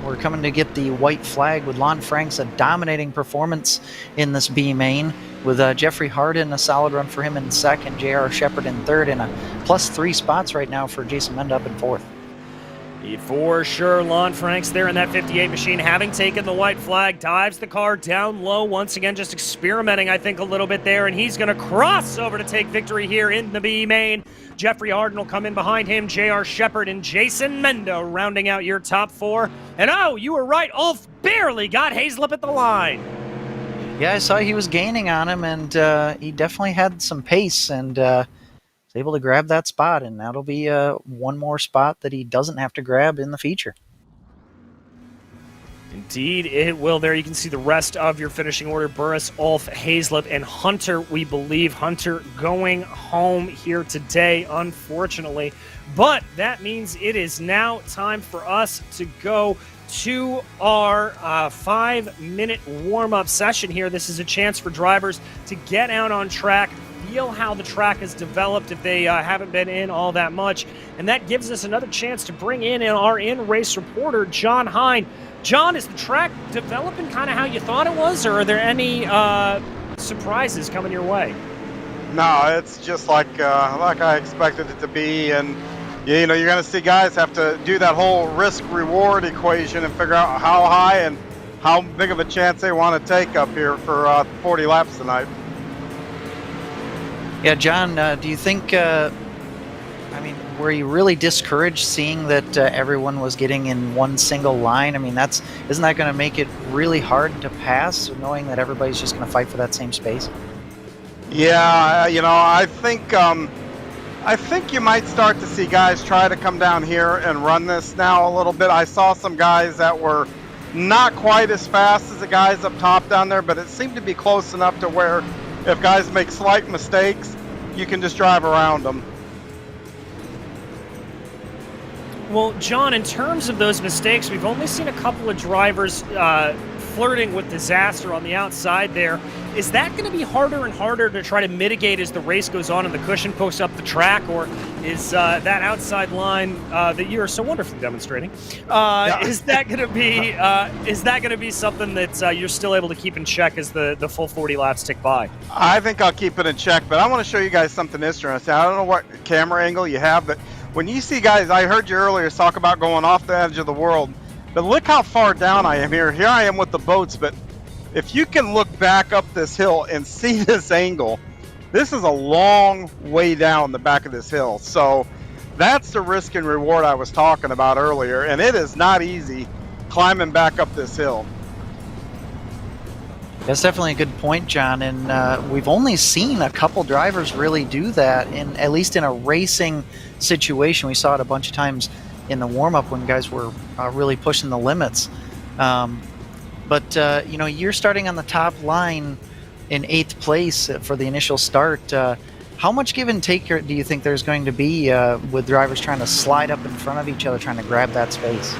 we're coming to get the white flag with Lon Franks, a dominating performance in this B main, with Jeffrey Harden, a solid run for him in 2nd, J.R. Shepard in 3rd, and a +3 spots right now for Jason Menda up in 4th. For sure, Lon Franks there in that 58 machine, having taken the white flag, dives the car down low once again, just experimenting, I think, a little bit there, and he's going to cross over to take victory here in the B main. Jeffrey Harden will come in behind him, J.R. Shepard and Jason Menda rounding out your top 4. And oh, you were right, Ulf barely got Hayslip at the line. Yeah, I saw he was gaining on him, and he definitely had some pace, and able to grab that spot, and that'll be one more spot that he doesn't have to grab in the feature. Indeed, it will. There you can see the rest of your finishing order. Burris, Ulf, Hayslip, and Hunter, we believe. Hunter going home here today, unfortunately. But that means it is now time for us to go to our 5-minute warm-up session here. This is a chance for drivers to get out on track, feel how the track has developed if they haven't been in all that much. And that gives us another chance to bring in our in-race reporter, John Hine. John, is the track developing kind of how you thought it was, or are there any surprises coming your way? No, it's just like I expected it to be, and you're going to see guys have to do that whole risk-reward equation and figure out how high and how big of a chance they want to take up here for 40 laps tonight. Yeah, John, do you think, were you really discouraged seeing that everyone was getting in one single line? I mean, isn't that going to make it really hard to pass, knowing that everybody's just going to fight for that same space? Yeah, I think you might start to see guys try to come down here and run this now a little bit. I saw some guys that were not quite as fast as the guys up top down there, but it seemed to be close enough to where if guys make slight mistakes, you can just drive around them. Well, John, in terms of those mistakes, we've only seen a couple of drivers flirting with disaster on the outside there. Is that going to be harder and harder to try to mitigate as the race goes on and the cushion pokes up the track, or is that outside line that you are so wonderfully demonstrating? Is that going to be something that you're still able to keep in check as the full 40 laps tick by? I think I'll keep it in check, but I want to show you guys something interesting. I don't know what camera angle you have, but when you see guys, I heard you earlier talk about going off the edge of the world, but look how far down I am here. Here I am with the boats, but if you can look back up this hill and see this angle, this is a long way down the back of this hill. So that's the risk and reward I was talking about earlier, and it is not easy climbing back up this hill. That's definitely a good point, John, and we've only seen a couple drivers really do that, at least in a racing situation. We saw it a bunch of times in the warm-up when guys were really pushing the limits. But you're starting on the top line in 8th place for the initial start. How much give and take do you think there's going to be with drivers trying to slide up in front of each other, trying to grab that space?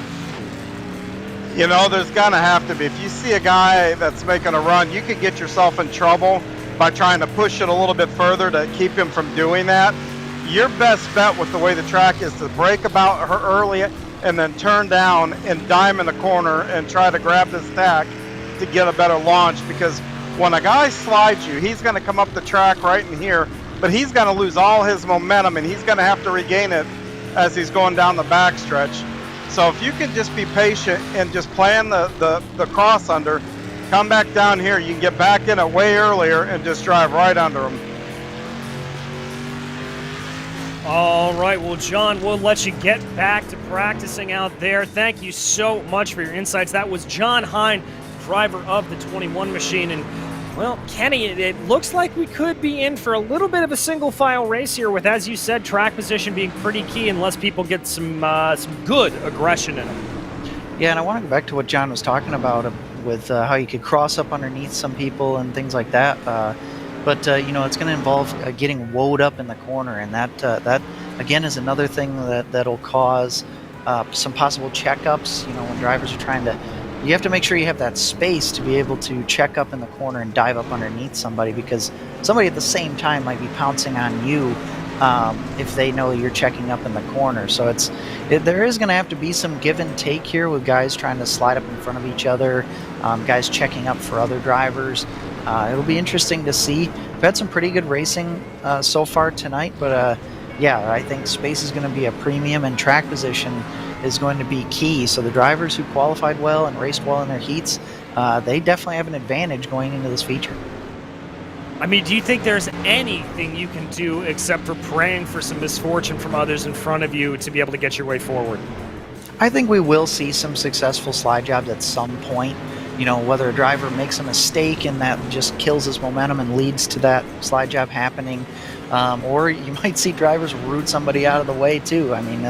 There's going to have to be. If you see a guy that's making a run, you could get yourself in trouble by trying to push it a little bit further to keep him from doing that. Your best bet with the way the track is to brake about her early and then turn down and dime in the corner and try to grab this tack to get a better launch, because when a guy slides you, he's going to come up the track right in here, but he's going to lose all his momentum and he's going to have to regain it as he's going down the backstretch. So if you can just be patient and just plan the cross under, come back down here, you can get back in it way earlier and just drive right under them. All right, well, John, we'll let you get back to practicing out there. Thank you so much for your insights. That was John Hine, driver of the 21 machine. And, well, Kenny, it looks like we could be in for a little bit of a single-file race here with, as you said, track position being pretty key unless people get some good aggression in them. Yeah, and I want to go back to what John was talking about with how you could cross up underneath some people and things like that. But it's going to involve getting woed up in the corner, and that again is another thing that'll cause some possible checkups. When drivers are trying to, you have to make sure you have that space to be able to check up in the corner and dive up underneath somebody, because somebody at the same time might be pouncing on you if they know you're checking up in the corner. So there is going to have to be some give and take here with guys trying to slide up in front of each other, guys checking up for other drivers. It'll be interesting to see. We've had some pretty good racing so far tonight, but I think space is going to be a premium, and track position is going to be key. So the drivers who qualified well and raced well in their heats, they definitely have an advantage going into this feature. I mean, do you think there's anything you can do except for praying for some misfortune from others in front of you to be able to get your way forward? I think we will see some successful slide jobs at some point. Whether a driver makes a mistake and that just kills his momentum and leads to that slide job happening, or you might see drivers root somebody out of the way too. I mean,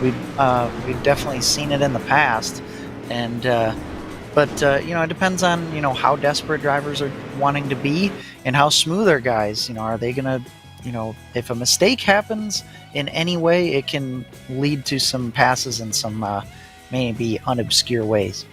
we've definitely seen it in the past, and it depends on how desperate drivers are wanting to be and how smooth are guys. Are they gonna, if a mistake happens in any way, it can lead to some passes in some maybe unobscure ways.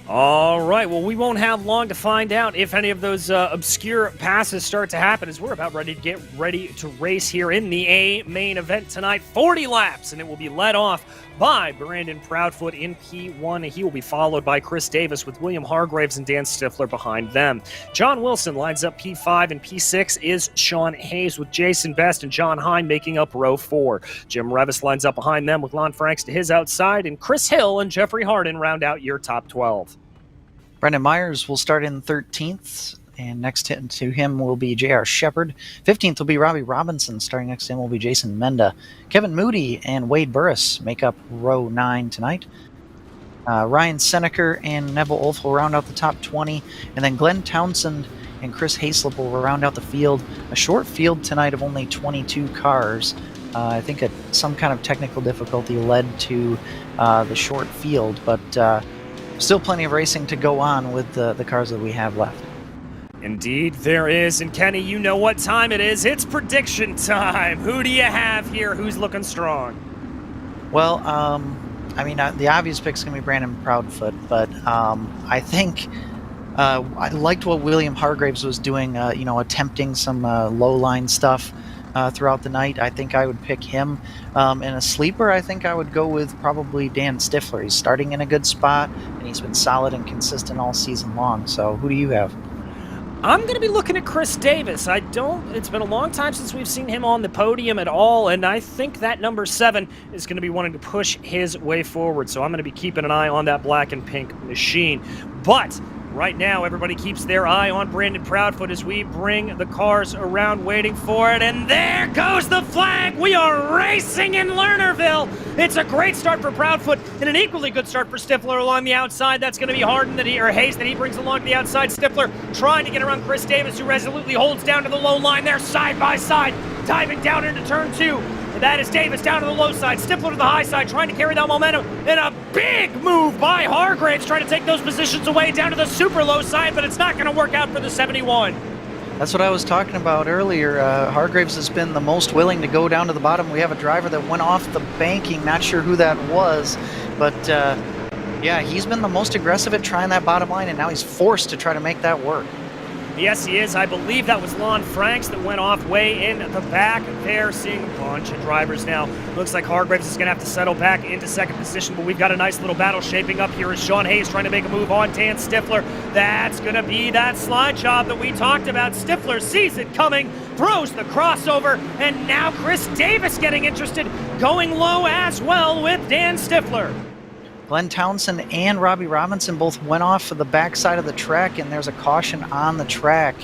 All right, well, we won't have long to find out if any of those obscure passes start to happen, as we're about ready to get ready to race here in the A main event tonight. 40 laps, and it will be led off by Brandon Proudfoot in P1. He will be followed by Chris Davis with William Hargraves and Dan Stifler behind them. John Wilson lines up P5, and P6 is Sean Hayes with Jason Best and John Hine making up row 4. Jim Revis lines up behind them with Lon Franks to his outside, and Chris Hill and Jeffrey Harden round out your top 12. Brendan Myers will start in 13th, and next to him will be J.R. Shepard. 15th will be Robbie Robinson. Starting next to him will be Jason Menda. Kevin Moody and Wade Burris make up row 9 tonight. Ryan Seneker and Neville Olf will round out the top 20, and then Glenn Townsend and Chris Hayslip will round out the field. A short field tonight of only 22 cars. I think some kind of technical difficulty led to the short field, but still plenty of racing to go on with the cars that we have left. Indeed, there is. And Kenny, you know what time it is. It's prediction time. Who do you have here? Who's looking strong? Well, the obvious pick's going to be Brandon Proudfoot, but I think I liked what William Hargraves was doing, attempting some low-line stuff throughout the night. I think I would pick him. In a sleeper, I think I would go with probably Dan Stifler. He's starting in a good spot, and he's been solid and consistent all season long. So who do you have? I'm going to be looking at Chris Davis. It's been a long time since we've seen him on the podium at all, and I think that number 7 is going to be wanting to push his way forward. So I'm going to be keeping an eye on that black and pink machine. But right now, everybody keeps their eye on Brandon Proudfoot as we bring the cars around waiting for it. And there goes the flag. We are racing in Lernerville. It's a great start for Proudfoot and an equally good start for Stifler along the outside. That's going to be Harden Hayes that he brings along the outside. Stifler trying to get around Chris Davis, who resolutely holds down to the low line there, side by side, diving down into turn 2. That is Davis down to the low side, Stifler to the high side, trying to carry that momentum, and a big move by Hargraves, trying to take those positions away down to the super low side, but it's not going to work out for the 71. That's what I was talking about earlier. Hargraves has been the most willing to go down to the bottom. We have a driver that went off the banking, not sure who that was, but he's been the most aggressive at trying that bottom line, and now he's forced to try to make that work. Yes, he is. I believe that was Lon Franks that went off way in the back there, seeing a bunch of drivers now. Looks like Hargraves is going to have to settle back into second position, but we've got a nice little battle shaping up here as Sean Hayes trying to make a move on Dan Stifler. That's going to be that slide job that we talked about. Stifler sees it coming, throws the crossover, and now Chris Davis getting interested, going low as well with Dan Stifler. Glenn Townsend and Robbie Robinson both went off of the backside of the track, and there's a caution on the track.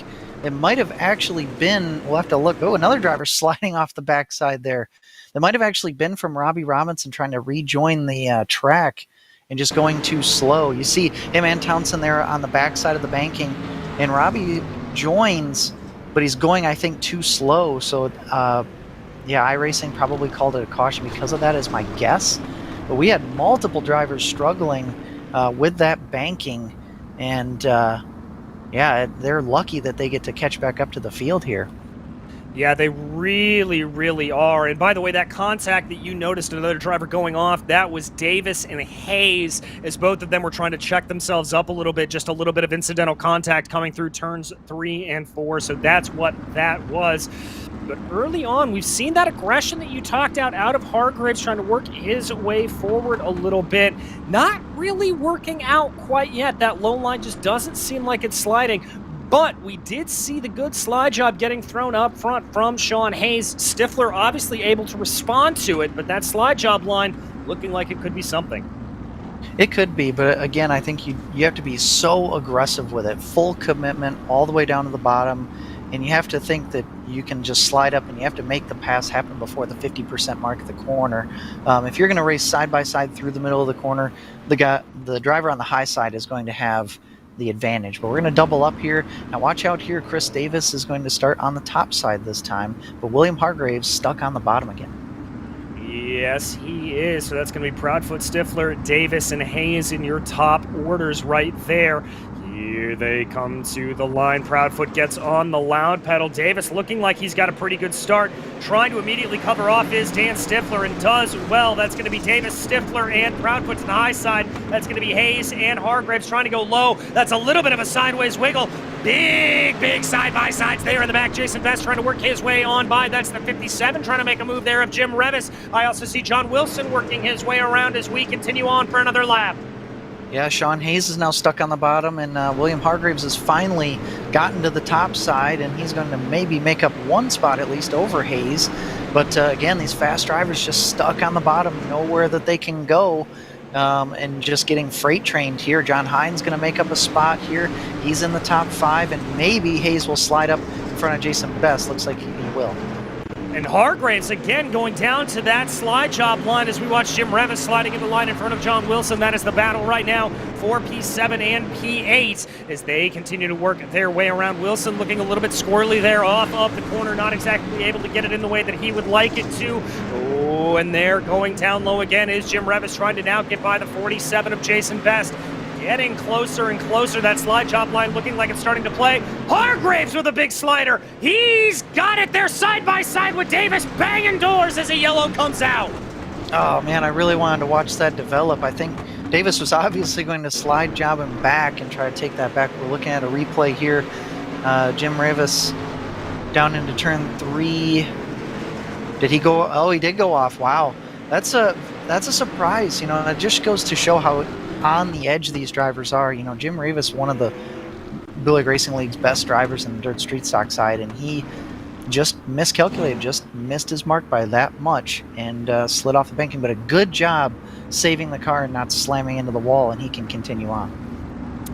It might have actually been, we'll have to look, another driver sliding off the backside there. It might have actually been from Robbie Robinson trying to rejoin the track and just going too slow. You see him and Townsend there on the backside of the banking, and Robbie joins, but he's going, I think, too slow. So, iRacing probably called it a caution because of that, is my guess. But we had multiple drivers struggling with that banking, and they're lucky that they get to catch back up to the field here. Yeah, they really, really are. And by the way, that contact that you noticed another driver going off, that was Davis and Hayes, as both of them were trying to check themselves up a little bit, just a little bit of incidental contact coming through turns 3 and 4. So that's what that was. But early on, we've seen that aggression that you talked out of Hargraves, trying to work his way forward a little bit. Not really working out quite yet. That low line just doesn't seem like it's sliding. But we did see the good slide job getting thrown up front from Sean Hayes. Stifler obviously able to respond to it, but that slide job line looking like it could be something. It could be, but again, I think you have to be so aggressive with it. Full commitment all the way down to the bottom. And you have to think that you can just slide up and you have to make the pass happen before the 50% mark of the corner. If you're going to race side by side through the middle of the corner, the driver on the high side is going to have the advantage. But we're going to double up here. Now watch out here. Chris Davis is going to start on the top side this time, but William Hargraves stuck on the bottom again. Yes, he is. So that's going to be Proudfoot, Stifler, Davis, and Hayes in your top orders right there. Here they come to the line. Proudfoot gets on the loud pedal. Davis looking like he's got a pretty good start, trying to immediately cover off is Dan Stifler, and does well. That's going to be Davis, Stifler, and Proudfoot to the high side. That's going to be Hayes and Hargraves trying to go low. That's a little bit of a sideways wiggle. Big side-by-sides there in the back. Jason Best trying to work his way on by. That's the 57 trying to make a move there of Jim Revis. I also see John Wilson working his way around as we continue on for another lap. Yeah, Sean Hayes is now stuck on the bottom, and William Hargraves has finally gotten to the top side, and he's going to maybe make up one spot at least over Hayes. But again, these fast drivers just stuck on the bottom, nowhere that they can go, and just getting freight trained here. John Hines going to make up a spot here. He's in the top 5, and maybe Hayes will slide up in front of Jason Best. Looks like he will. And Hargraves again going down to that slide job line as we watch Jim Revis sliding in the line in front of John Wilson. That is the battle right now for P7 and P8 as they continue to work their way around. Wilson looking a little bit squirrely there off of the corner, not exactly able to get it in the way that he would like it to. Oh, and there going down low again is Jim Revis trying to now get by the 47 of Jason Best. Getting closer and closer. That slide job line looking like it's starting to play. Hargraves with a big slider. He's got it there side by side with Davis, banging doors as a yellow comes out. Oh man, I really wanted to watch that develop. I think Davis was obviously going to slide job him back and try to take that back. We're looking at a replay here. Jim Revis down into turn 3. Did he go? Oh, he did go off. Wow, that's a surprise. You know, and it just goes to show how on the edge these drivers are. You know, Jim Revis, one of the Bootleg Racing League's best drivers in the dirt street stock side, and he just miscalculated, just missed his mark by that much, and slid off the banking. But a good job saving the car and not slamming into the wall, and he can continue on.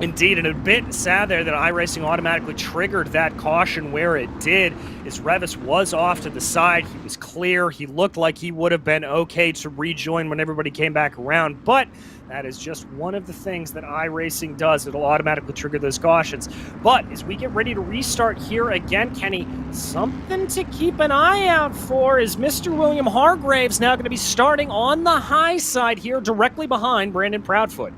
Indeed, and a bit sad there that iRacing automatically triggered that caution where it did, as Revis was off to the side. He was clear. He looked like he would have been okay to rejoin when everybody came back around, but that is just one of the things that iRacing does. It'll automatically trigger those cautions. But as we get ready to restart here again, Kenny, something to keep an eye out for is Mr. William Hargraves now going to be starting on the high side here, directly behind Brandon Proudfoot.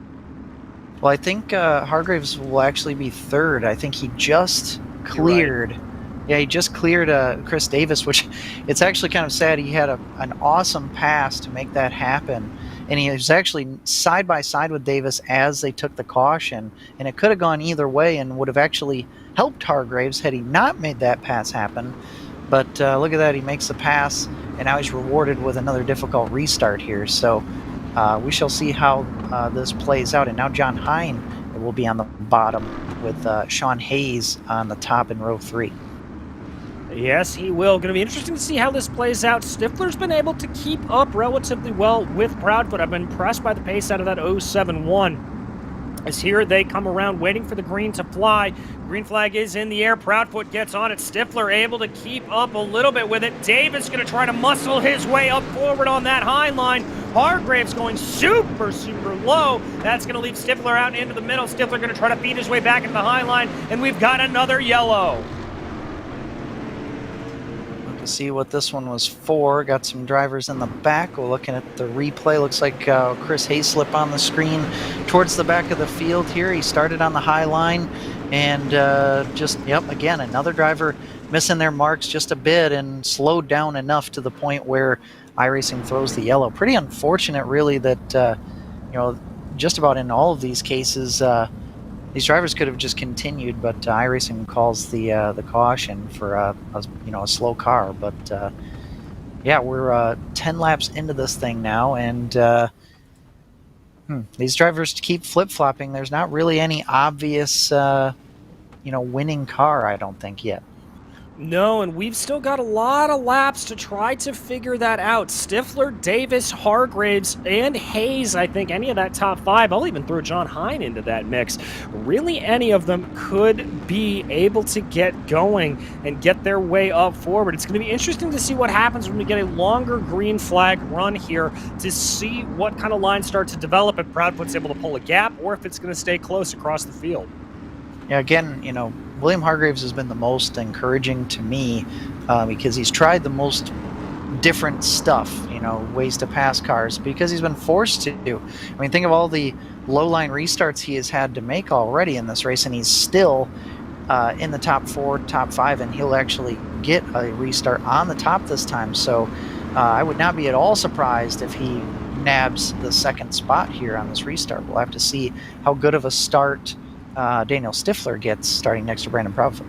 Well, I think Hargraves will actually be third. I think he just cleared. Right. Yeah, he just cleared Chris Davis, which it's actually kind of sad. He had an awesome pass to make that happen. And he was actually side by side with Davis as they took the caution. And it could have gone either way and would have actually helped Hargraves had he not made that pass happen. But look at that. He makes the pass, and now he's rewarded with another difficult restart here. So we shall see how this plays out. And now John Hine will be on the bottom with Sean Hayes on the top in row 3. Yes, he will. Going to be interesting to see how this plays out. Stifler's been able to keep up relatively well with Proudfoot. I've been impressed by the pace out of that 071. As here they come around waiting for the green to fly. Green flag is in the air. Proudfoot gets on it. Stifler able to keep up a little bit with it. Davis going to try to muscle his way up forward on that high line. Hargraves going super low. That's going to leave Stifler out into the middle. Stifler going to try to feed his way back into the high line. And we've got another yellow. See what this one was for. Got some drivers in the back. We're looking at the replay. Looks like Chris Hayslip on the screen towards the back of the field here. He started on the high line and again, another driver missing their marks just a bit and slowed down enough to the point where iRacing throws the yellow. Pretty unfortunate, really, that just about in all of these cases, these drivers could have just continued, but iRacing calls the caution for a slow car. But we're 10 laps into this thing now, and these drivers keep flip-flopping. There's not really any obvious winning car, I don't think, yet. No, and we've still got a lot of laps to try to figure that out. Stifler, Davis, Hargraves, and Hayes, I think any of that top 5, I'll even throw John Hine into that mix. Really, any of them could be able to get going and get their way up forward. It's going to be interesting to see what happens when we get a longer green flag run here to see what kind of lines start to develop, if Proudfoot's able to pull a gap or if it's going to stay close across the field. Yeah, again, William Hargraves has been the most encouraging to me because he's tried the most different stuff, you know, ways to pass cars, because he's been forced to. I mean, think of all the low-line restarts he has had to make already in this race, and he's still in the top 4, top 5, and he'll actually get a restart on the top this time. So I would not be at all surprised if he nabs the second spot here on this restart. We'll have to see how good of a start Daniel Stifler gets starting next to Brandon Proudfoot.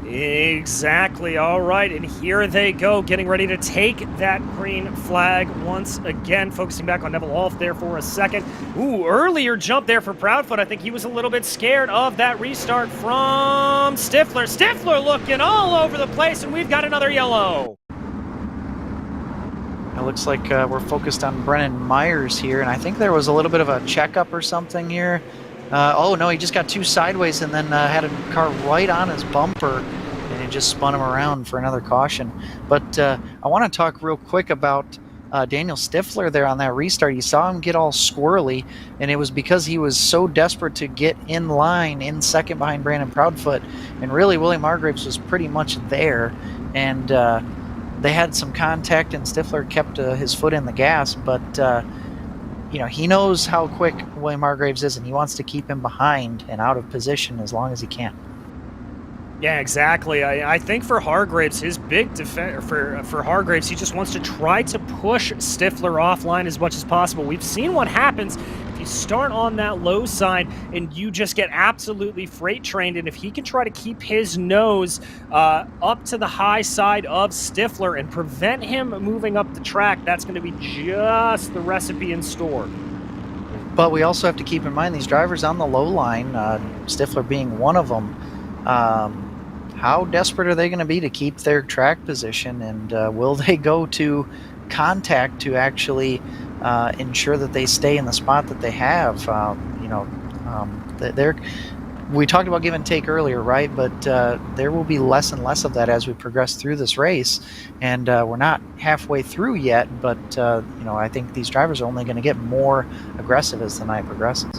Exactly. All right, and here they go, getting ready to take that green flag once again. Focusing back on Neville Alf there for a second. Ooh, earlier jump there for Proudfoot. I think he was a little bit scared of that restart from Stifler. Stifler looking all over the place, and we've got another yellow. It looks like we're focused on Brennan Myers here, and I think there was a little bit of a checkup or something here. Oh no, he just got too sideways and then had a car right on his bumper, and it just spun him around for another caution. But I want to talk real quick about Daniel Stifler there on that restart. You saw him get all squirrely, and it was because he was so desperate to get in line in second behind Brandon Proudfoot, and really William Hargraves was pretty much there, and they had some contact, and Stifler kept his foot in the gas, but you know, he knows how quick William Hargraves is, and he wants to keep him behind and out of position as long as he can. Yeah, exactly. I think for Hargraves, his big defense for Hargraves, he just wants to try to push Stifler offline as much as possible. We've seen what happens if you start on that low side and you just get absolutely freight trained, and if he can try to keep his nose up to the high side of Stifler and prevent him moving up the track, that's going to be just the recipe in store. But we also have to keep in mind these drivers on the low line, Stifler being one of them, how desperate are they going to be to keep their track position, and will they go to contact to actually ensure that they stay in the spot that they have? You know, we talked about give and take earlier, right? But there will be less and less of that as we progress through this race, and we're not halfway through yet, but you know, I think these drivers are only going to get more aggressive as the night progresses.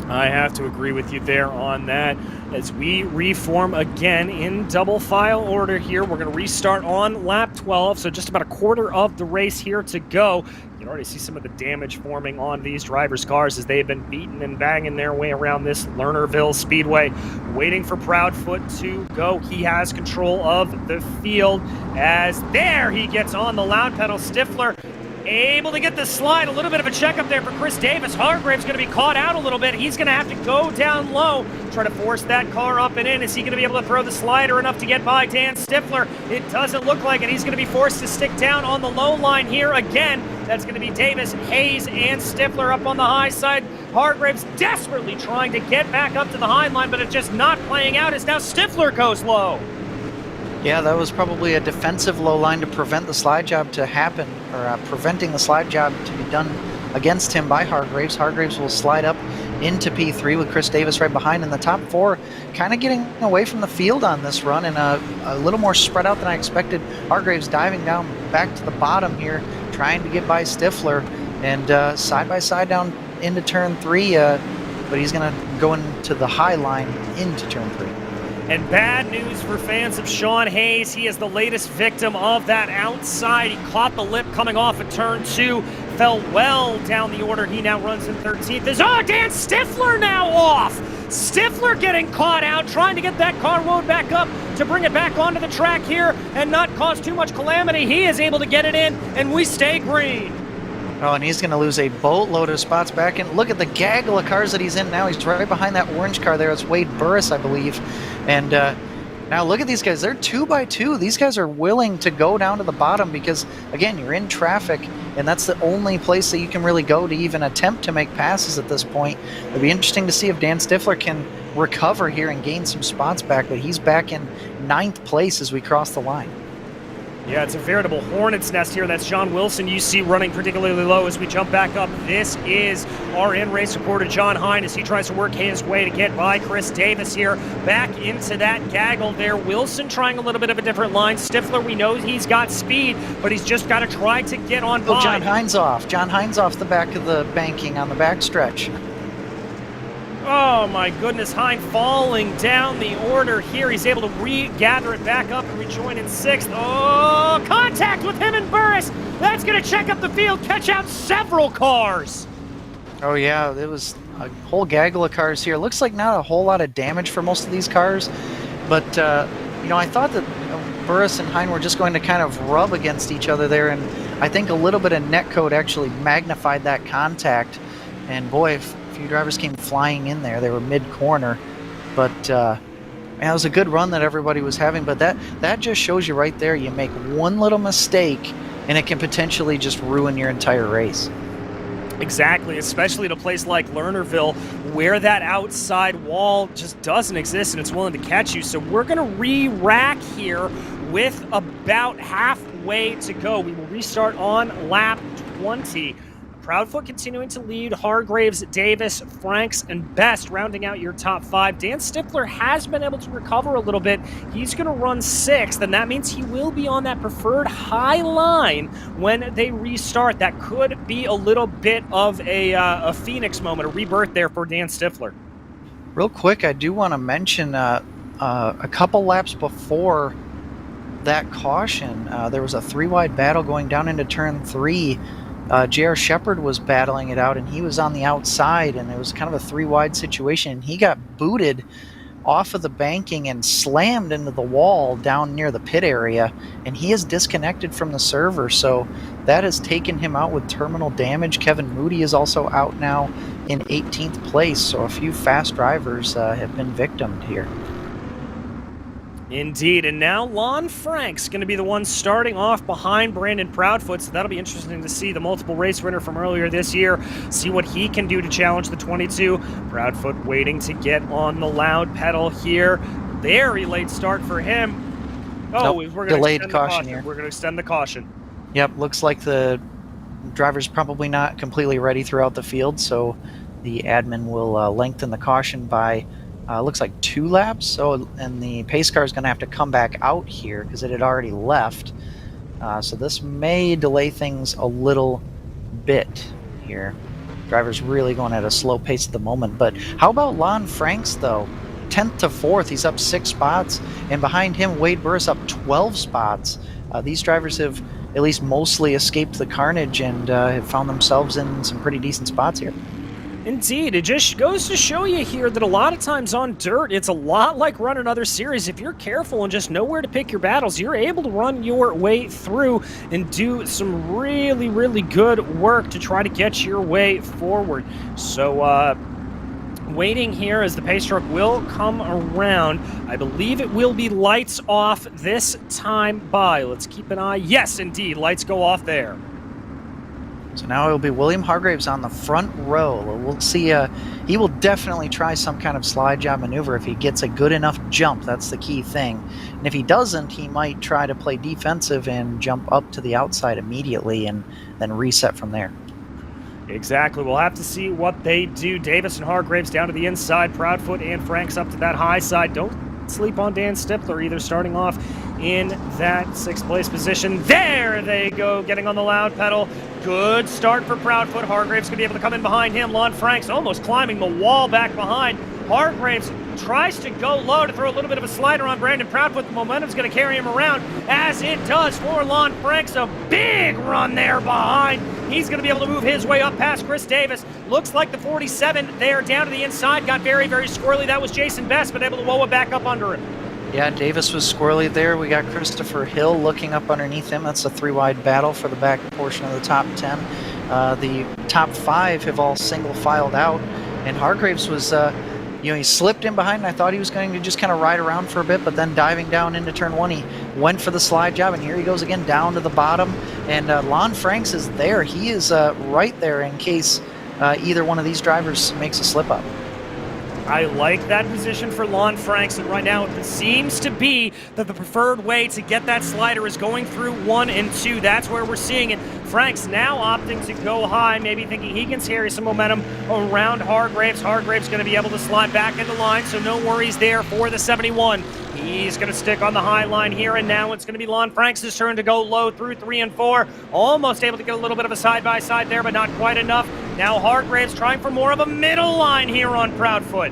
I have to agree with you there on that. As we reform again in double file order here, we're going to restart on lap 12, so just about a quarter of the race here to go. You can already see some of the damage forming on these drivers' cars as they've been beating and banging their way around this Lernerville Speedway, waiting for Proudfoot to go. He has control of the field as there he gets on the loud pedal. Stifler able to get the slide. A little bit of a checkup there for Chris Davis. Hargraves going to be caught out a little bit. He's going to have to go down low, try to force that car up and in. Is he going to be able to throw the slider enough to get by Dan Stifler? It doesn't look like it. He's going to be forced to stick down on the low line here again. That's going to be Davis, Hayes, and Stifler up on the high side. Hargraves desperately trying to get back up to the high line, but it's just not playing out as now Stifler goes low. Yeah, that was probably a defensive low line to prevent the slide job to happen, or preventing the slide job to be done against him by Hargraves. Hargraves will slide up into P3 with Chris Davis right behind in the top 4, kind of getting away from the field on this run, and a little more spread out than I expected. Hargraves diving down back to the bottom here, trying to get by Stifler, and side by side down into turn 3, but he's going to go into the high line into turn 3. And bad news for fans of Sean Hayes. He is the latest victim of that outside. He caught the lip coming off of turn 2, fell well down the order. He now runs in 13th. Dan Stifler now off. Stifler getting caught out, trying to get that car rode back up to bring it back onto the track here and not cause too much calamity. He is able to get it in, and we stay green. Oh, and he's going to lose a boatload of spots back in. Look at the gaggle of cars that he's in now. He's right behind that orange car there. It's Wade Burris, I believe. And now look at these guys. They're 2 by 2. These guys are willing to go down to the bottom because, again, you're in traffic, and that's the only place that you can really go to even attempt to make passes at this point. It'll be interesting to see if Dan Stifler can recover here and gain some spots back, but he's back in 9th place as we cross the line. Yeah, it's a veritable hornet's nest here. That's John Wilson you see running particularly low as we jump back up. This is our in-race reporter, John Hine, as he tries to work his way to get by Chris Davis here. Back into that gaggle there. Wilson trying a little bit of a different line. Stifler, we know he's got speed, but he's just got to try to get on by. John Hines off. John Hines off the back of the banking on the back stretch. Oh my goodness, Hein falling down the order here. He's able to regather it back up and rejoin in 6th. Oh, contact with him and Burris. That's going to check up the field, catch out several cars. Oh yeah, there was a whole gaggle of cars here. Looks like not a whole lot of damage for most of these cars, but you know, I thought that Burris and Hein were just going to kind of rub against each other there, and I think a little bit of netcode actually magnified that contact. And boy, a few drivers came flying in there. They were mid-corner, but man, it was a good run that everybody was having. But that just shows you right there, you make one little mistake, and it can potentially just ruin your entire race. Exactly, especially at a place like Lernerville where that outside wall just doesn't exist and it's willing to catch you. So we're going to re-rack here with about halfway to go. We will restart on lap 20. Proudfoot continuing to lead, Hargraves, Davis, Franks, and Best rounding out your top 5. Dan Stifler has been able to recover a little bit. He's going to run 6th, and that means he will be on that preferred high line when they restart. That could be a little bit of a Phoenix moment, a rebirth there for Dan Stifler. Real quick, I do want to mention a couple laps before that caution, there was a 3-wide battle going down into turn 3. J.R. Shepard was battling it out, and he was on the outside, and it was kind of a 3-wide situation. He got booted off of the banking and slammed into the wall down near the pit area, and he is disconnected from the server, so that has taken him out with terminal damage. Kevin Moody is also out now in 18th place, so a few fast drivers have been victimed here. Indeed, and now Lon Frank's going to be the one starting off behind Brandon Proudfoot, so that'll be interesting to see the multiple race winner from earlier this year, see what he can do to challenge the 22. Proudfoot waiting to get on the loud pedal here. Very late start for him. Oh, nope, we're going to delayed extend caution the caution here. We're going to extend the caution. Yep, looks like the driver's probably not completely ready throughout the field, so the admin will lengthen the caution by looks like 2 laps, so and the pace car is going to have to come back out here because it had already left. So this may delay things a little bit here. Driver's really going at a slow pace at the moment, but how about Lon Franks though? 10th to 4th, he's up 6 spots, and behind him Wade Burris up 12 spots. These drivers have at least mostly escaped the carnage and have found themselves in some pretty decent spots here. Indeed, it just goes to show you here that a lot of times on dirt, it's a lot like running other series. If you're careful and just know where to pick your battles, you're able to run your way through and do some really, really good work to try to get your way forward. So, waiting here as the pace truck will come around. I believe it will be lights off this time by. Let's keep an eye. Yes, indeed, lights go off there. So now it will be William Hargraves on the front row. We'll see. He will definitely try some kind of slide job maneuver if he gets a good enough jump. That's the key thing. And if he doesn't, he might try to play defensive and jump up to the outside immediately and then reset from there. Exactly. We'll have to see what they do. Davis and Hargraves down to the inside. Proudfoot and Franks up to that high side. Don't sleep on Dan Stifler either, starting off in that 6th place position. There they go, getting on the loud pedal. Good start for Proudfoot. Hargraves going to be able to come in behind him. Lon Franks almost climbing the wall back behind. Hargraves tries to go low to throw a little bit of a slider on Brandon Proudfoot. The momentum's going to carry him around, as it does for Lon Franks. A big run there behind. He's going to be able to move his way up past Chris Davis. Looks like the 47 there down to the inside got very, very squirrely. That was Jason Best, but able to whoa it back up under him. Yeah, Davis was squirrely there. We got Christopher Hill looking up underneath him. That's a 3-wide battle for the back portion of the top 10. The top 5 have all single filed out, and Hargraves was, he slipped in behind, and I thought he was going to just kind of ride around for a bit, but then diving down into turn 1, he went for the slide job, and here he goes again down to the bottom, and Lon Franks is there. He is right there in case either one of these drivers makes a slip up. I like that position for Lon Franks, and right now it seems to be that the preferred way to get that slider is going through 1 and 2. That's where we're seeing it. Franks now opting to go high, maybe thinking he can carry some momentum around Hargraves. Hargraves going to be able to slide back into line, so no worries there for the 71. He's going to stick on the high line here, and now it's going to be Lon Franks' turn to go low through 3 and 4. Almost able to get a little bit of a side-by-side there, but not quite enough. Now Hargraves trying for more of a middle line here on Proudfoot.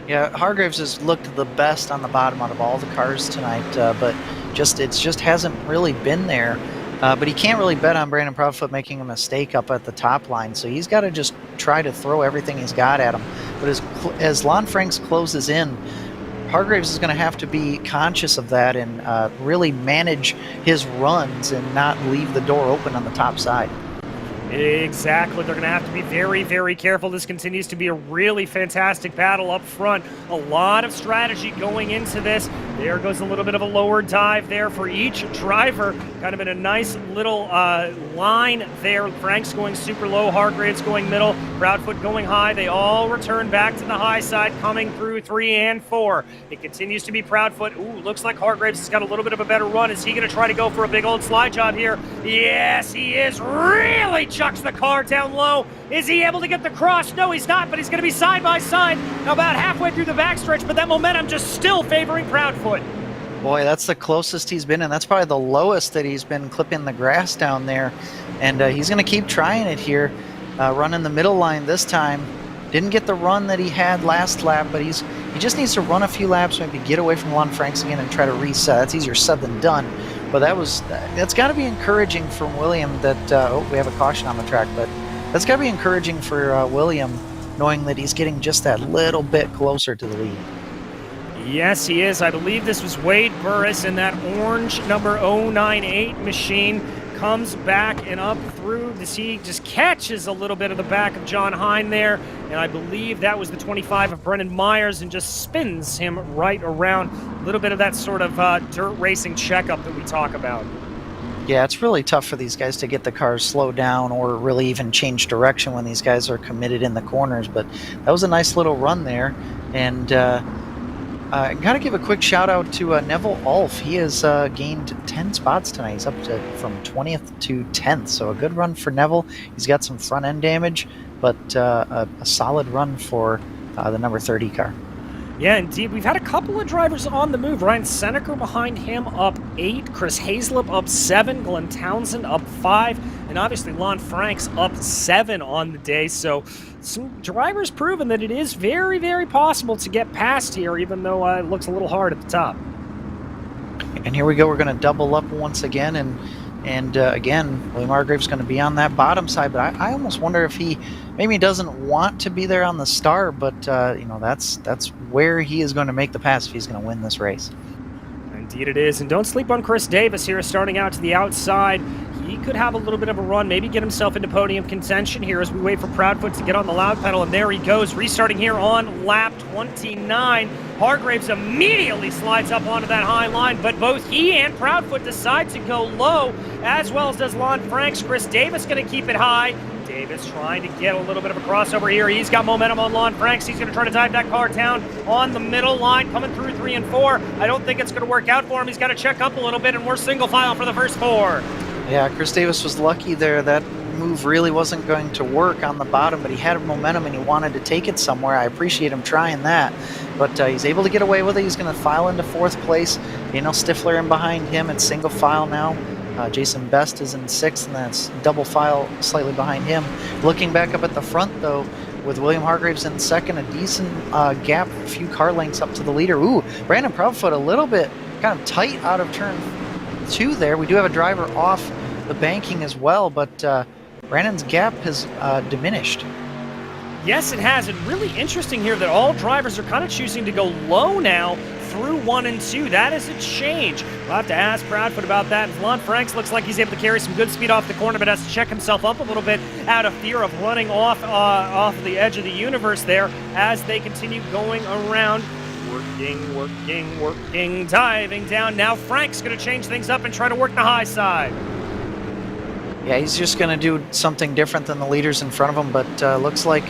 Yeah, Hargraves has looked the best on the bottom out of all the cars tonight, but it just hasn't really been there. But he can't really bet on Brandon Proudfoot making a mistake up at the top line, so he's got to just try to throw everything he's got at him. But as Lon Franks closes in, Hargraves is going to have to be conscious of that and really manage his runs and not leave the door open on the top side. Exactly. They're going to have to be very, very careful. This continues to be a really fantastic battle up front. A lot of strategy going into this. There goes a little bit of a lower dive there for each driver. Kind of in a nice little line there. Frank's going super low. Hargraves going middle. Proudfoot going high. They all return back to the high side, coming through 3 and 4. It continues to be Proudfoot. Ooh, looks like Hargraves has got a little bit of a better run. Is he going to try to go for a big old slide job here? Yes, he is. Really chucks the car down low. Is he able to get the cross? No, he's not, but he's going to be side by side about halfway through the backstretch, but that momentum just still favoring Proudfoot. Boy, that's the closest he's been, and that's probably the lowest that he's been clipping the grass down there. And he's going to keep trying it here, running the middle line this time. Didn't get the run that he had last lap, but he just needs to run a few laps, maybe get away from Lon Franks again and try to reset. That's easier said than done. But that's got to be encouraging for William that, we have a caution on the track, but that's got to be encouraging for William, knowing that he's getting just that little bit closer to the lead. Yes, he is. I believe this was Wade Burris in that orange number 098 machine. Comes back and up through the sea, just catches a little bit of the back of John Hine there, and I believe that was the 25 of Brennan Myers, and just spins him right around. A little bit of that sort of dirt racing checkup that we talk about. Yeah, it's really tough for these guys to get the cars slowed down or really even change direction when these guys are committed in the corners, but that was a nice little run there. And I got to give a quick shout out to Neville Ulf. He has gained 10 spots tonight. He's up from 20th to 10th, so a good run for Neville. He's got some front end damage, but a solid run for the number 30 car. Yeah, indeed. We've had a couple of drivers on the move. Ryan Seneca behind him up 8. Chris Hazlip up 7. Glenn Townsend up 5. And obviously Lon Franks up 7 on the day. So some drivers proving that it is very, very possible to get past here, even though it looks a little hard at the top. And here we go. We're going to double up once again. And again, William Hargraves going to be on that bottom side. But I almost wonder if he maybe doesn't want to be there on the start, but that's where he is going to make the pass if he's going to win this race. Indeed it is. And don't sleep on Chris Davis here, starting out to the outside. He could have a little bit of a run, maybe get himself into podium contention here as we wait for Proudfoot to get on the loud pedal. And there he goes, restarting here on lap 29. Hargraves immediately slides up onto that high line, but both he and Proudfoot decide to go low, as well as does Lon Franks. Chris Davis going to keep it high. Davis trying to get a little bit of a crossover here. He's got momentum on Lon Franks. He's going to try to dive that car down on the middle line, coming through 3 and 4. I don't think it's going to work out for him. He's got to check up a little bit, and we're single file for the first 4. Yeah, Chris Davis was lucky there. That move really wasn't going to work on the bottom, but he had momentum and he wanted to take it somewhere. I appreciate him trying that, but he's able to get away with it. He's going to file into 4th place. Daniel Stifler in behind him. It's single file now. Jason Best is in 6th, and that's double file slightly behind him. Looking back up at the front, though, with William Hargraves in 2nd, a decent gap, a few car lengths up to the leader. Ooh, Brandon Proudfoot a little bit kind of tight out of turn 2 there. We do have a driver off the banking as well, but Brandon's gap has diminished. Yes, it has. And really interesting here that all drivers are kind of choosing to go low now through 1 and 2. That is a change. We'll have to ask Proudfoot about that. Lon Franks looks like he's able to carry some good speed off the corner, but has to check himself up a little bit out of fear of running off the edge of the universe there as they continue going around. Working, diving down. Now Frank's going to change things up and try to work the high side. Yeah, he's just going to do something different than the leaders in front of him, but looks like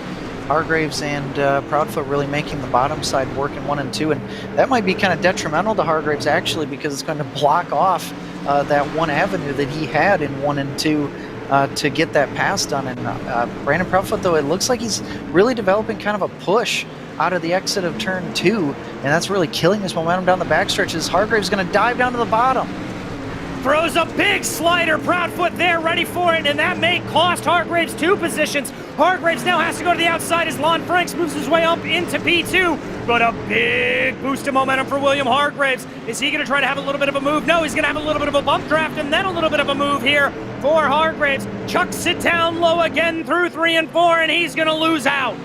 Hargraves and Proudfoot really making the bottom side work in 1 and 2, and that might be kind of detrimental to Hargraves actually, because it's going to block off that one avenue that he had in 1 and 2 to get that pass done. And Brandon Proudfoot, though, it looks like he's really developing kind of a push out of the exit of turn 2, and that's really killing his momentum down the backstretch as Hargrave's going to dive down to the bottom. Throws a big slider, Proudfoot there, ready for it, and that may cost Hargraves 2 positions. Hargraves now has to go to the outside as Lon Franks moves his way up into P2, but a big boost of momentum for William Hargraves. Is he going to try to have a little bit of a move? No, he's going to have a little bit of a bump draft and then a little bit of a move here for Hargraves. Chucks it down low again through 3 and 4, and he's going to lose out.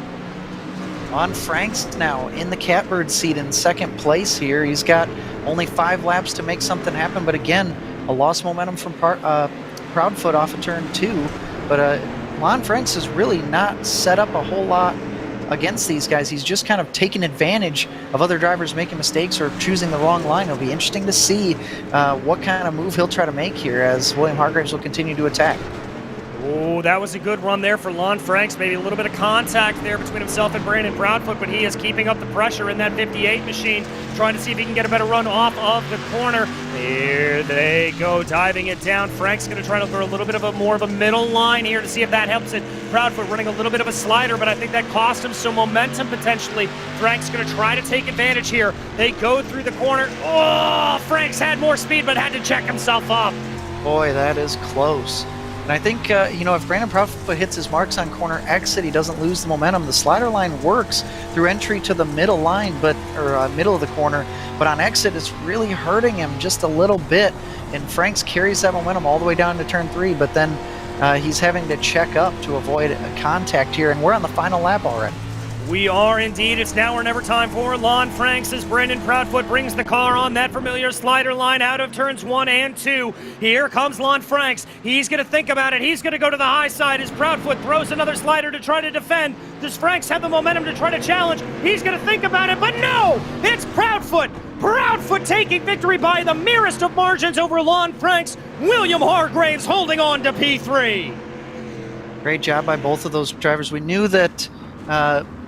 Lon Franks now in the catbird seat in second place here. He's got only 5 laps to make something happen, but again, a lost momentum from Proudfoot off of turn 2. But Lon Franks has really not set up a whole lot against these guys. He's just kind of taking advantage of other drivers making mistakes or choosing the wrong line. It'll be interesting to see what kind of move he'll try to make here as William Hargraves will continue to attack. Oh, that was a good run there for Lon Franks. Maybe a little bit of contact there between himself and Brandon Proudfoot, but he is keeping up the pressure in that 58 machine, trying to see if he can get a better run off of the corner. There they go, diving it down. Frank's going to try to throw a little bit of more of a middle line here to see if that helps it. Proudfoot running a little bit of a slider, but I think that cost him some momentum potentially. Frank's going to try to take advantage here. They go through the corner. Oh, Franks had more speed, but had to check himself up. Boy, that is close. And I think, if Brandon Proudfoot hits his marks on corner exit, he doesn't lose the momentum. The slider line works through entry to the middle line, middle of the corner. But on exit, it's really hurting him just a little bit. And Franks carries that momentum all the way down to turn 3. But then he's having to check up to avoid a contact here. And we're on the final lap already. We are indeed. It's now or never time for Lon Franks as Brandon Proudfoot brings the car on that familiar slider line out of turns 1 and 2. Here comes Lon Franks. He's going to think about it. He's going to go to the high side as Proudfoot throws another slider to try to defend. Does Franks have the momentum to try to challenge? He's going to think about it, but no! It's Proudfoot! Proudfoot taking victory by the merest of margins over Lon Franks. William Hargraves holding on to P3. Great job by both of those drivers. We knew that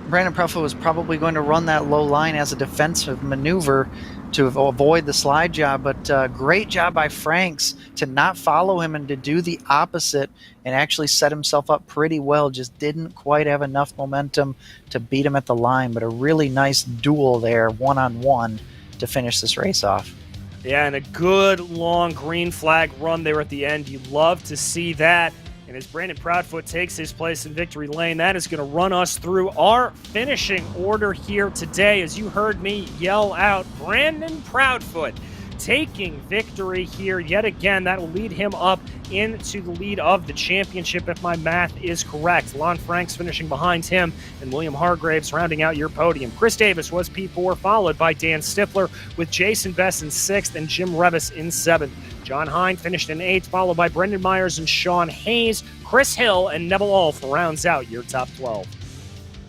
Brandon Proudfoot was probably going to run that low line as a defensive maneuver to avoid the slide job, but great job by Franks to not follow him and to do the opposite and actually set himself up pretty well. Just didn't quite have enough momentum to beat him at the line, but a really nice duel there, one-on-one, to finish this race off. Yeah, and a good long green flag run there at the end. You love to see that. And as Brandon Proudfoot takes his place in victory lane, that is going to run us through our finishing order here today. As you heard me yell out, Brandon Proudfoot taking victory here yet again. That will lead him up into the lead of the championship, if my math is correct. Lon Franks finishing behind him, and William Hargraves rounding out your podium. Chris Davis was P4, followed by Dan Stifler, with Jason Bess in 6th and Jim Revis in 7th. John Hine finished in 8th, followed by Brendan Myers and Sean Hayes. Chris Hill and Neville Alf rounds out your top 12.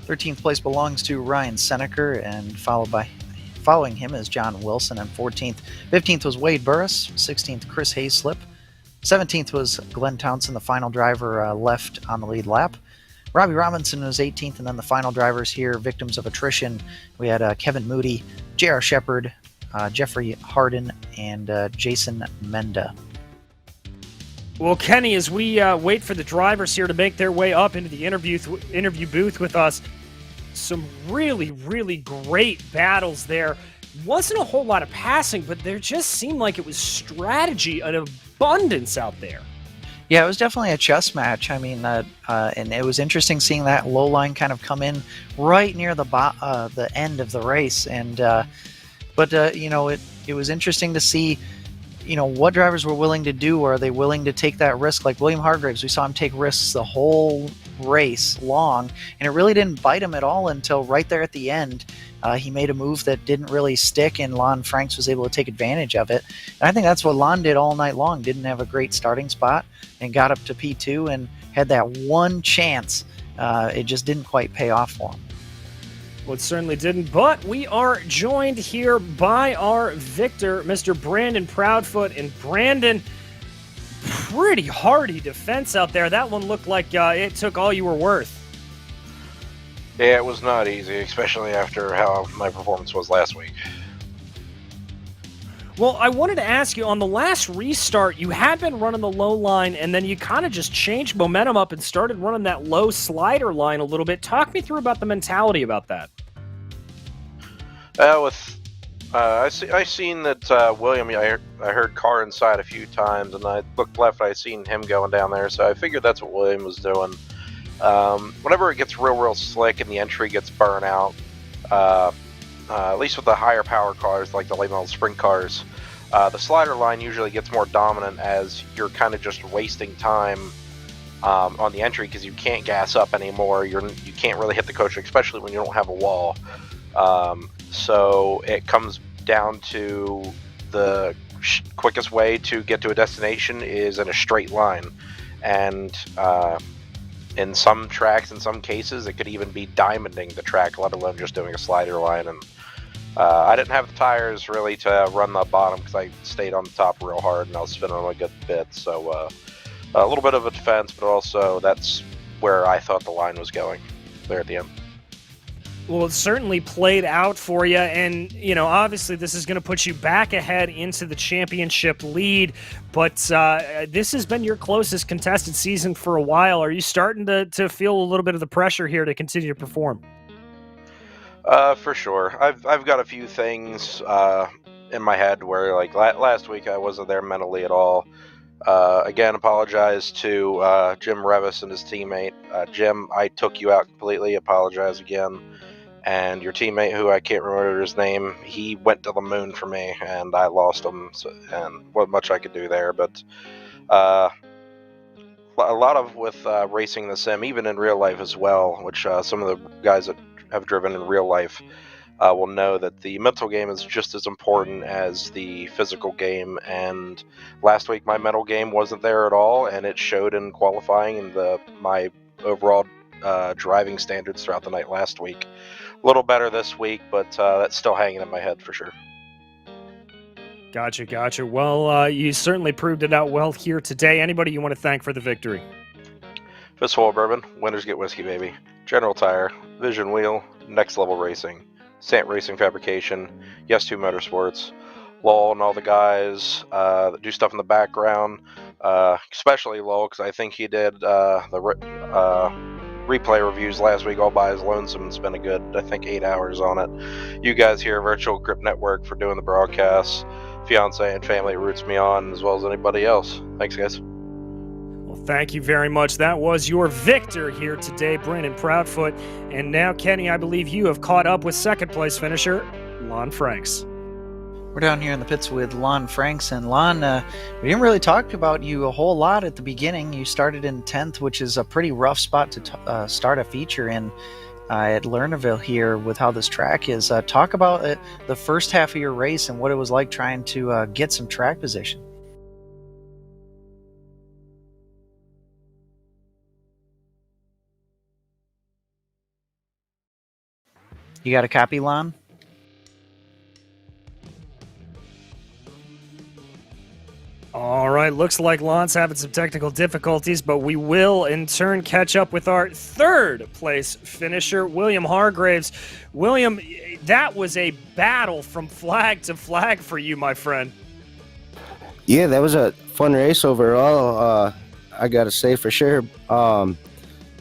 13th place belongs to Ryan Seneker, and following him is John Wilson in 14th. 15th was Wade Burris. 16th, Chris Hayslip. 17th was Glenn Townsend, the final driver left on the lead lap. Robbie Robinson was 18th, and then the final drivers here, victims of attrition. We had Kevin Moody, J.R. Shepard, Jeffrey Harden, and Jason Menda. Well, Kenny, as we wait for the drivers here to make their way up into the interview booth with us, some really, really great battles there. Wasn't a whole lot of passing, but there just seemed like it was strategy and abundance out there. Yeah, it was definitely a chess match. I mean, and it was interesting seeing that low line kind of come in right near the end of the race. And it was interesting to see, what drivers were willing to do. Are they willing to take that risk? Like William Hargraves, we saw him take risks the whole race long, and it really didn't bite him at all until right there at the end. He made a move that didn't really stick, and Lon Franks was able to take advantage of it. And I think that's what Lon did all night long. Didn't have a great starting spot and got up to P2 and had that one chance. It just didn't quite pay off for him. Well, it certainly didn't, but we are joined here by our victor, Mr. Brandon Proudfoot. And Brandon, pretty hardy defense out there. That one looked like it took all you were worth. Yeah, it was not easy, especially after how my performance was last week. Well, I wanted to ask you, on the last restart, you had been running the low line, and then you kind of just changed momentum up and started running that low slider line a little bit. Talk me through about the mentality about that. I seen that William. I heard car inside a few times, and I looked left. I seen him going down there, so I figured that's what William was doing. Whenever it gets real slick and the entry gets burnt out, at least with the higher power cars like the late model sprint cars, the slider line usually gets more dominant as you're kind of just wasting time on the entry because you can't gas up anymore. You can't really hit the coach, especially when you don't have a wall. So it comes down to the quickest way to get to a destination is in a straight line, and in some tracks, in some cases, it could even be diamonding the track, let alone just doing a slider line. And I didn't have the tires really to run the bottom because I stayed on the top real hard and I was spinning them a good bit. So a little bit of a defense, but also that's where I thought the line was going there at the end. Well, it certainly played out for you, and, you know, obviously this is going to put you back ahead into the championship lead, but this has been your closest contested season for a while. Are you starting to feel a little bit of the pressure here to continue to perform? For sure. I've got a few things in my head where, like, last week I wasn't there mentally at all. Again, apologize to Jim Revis and his teammate. Jim, I took you out completely. Apologize again. And your teammate, who I can't remember his name, he went to the moon for me, and I lost him, and what much I could do there. But a lot of with racing the sim, even in real life as well, which some of the guys that have driven in real life will know that the mental game is just as important as the physical game. And last week, my mental game wasn't there at all, and it showed in qualifying and my overall driving standards throughout the night last week. A little better this week, but that's still hanging in my head for sure. Gotcha. Well, you certainly proved it out well here today. Anybody you want to thank for the victory? Fistful of Bourbon, Winners Get Whiskey Baby, General Tire, Vision Wheel, Next Level Racing, Sant Racing Fabrication, Yes2 Motorsports, Lowell and all the guys that do stuff in the background, especially Lowell, because I think he did the replay reviews last week all by his lonesome and spent a good, I think, 8 hours on it. You guys here at Virtual Grip Network for doing the broadcasts. Fiance and family roots me on as well as anybody else. Thanks, guys. Well, thank you very much. That was your victor here today, Brandon Proudfoot. And now, Kenny, I believe you have caught up with second place finisher Lon Franks. We're down here in the pits with Lon Franks, and Lon, we didn't really talk about you a whole lot at the beginning. You started in 10th, which is a pretty rough spot to start a feature in at Lernerville here with how this track is. Talk about the first half of your race and what it was like trying to get some track position. You got a copy, Lon? All right, looks like Lon's having some technical difficulties, but we will in turn catch up with our third place finisher, William Hargraves. William, that was a battle from flag to flag for you, my friend. Yeah, that was a fun race overall. I gotta say for sure.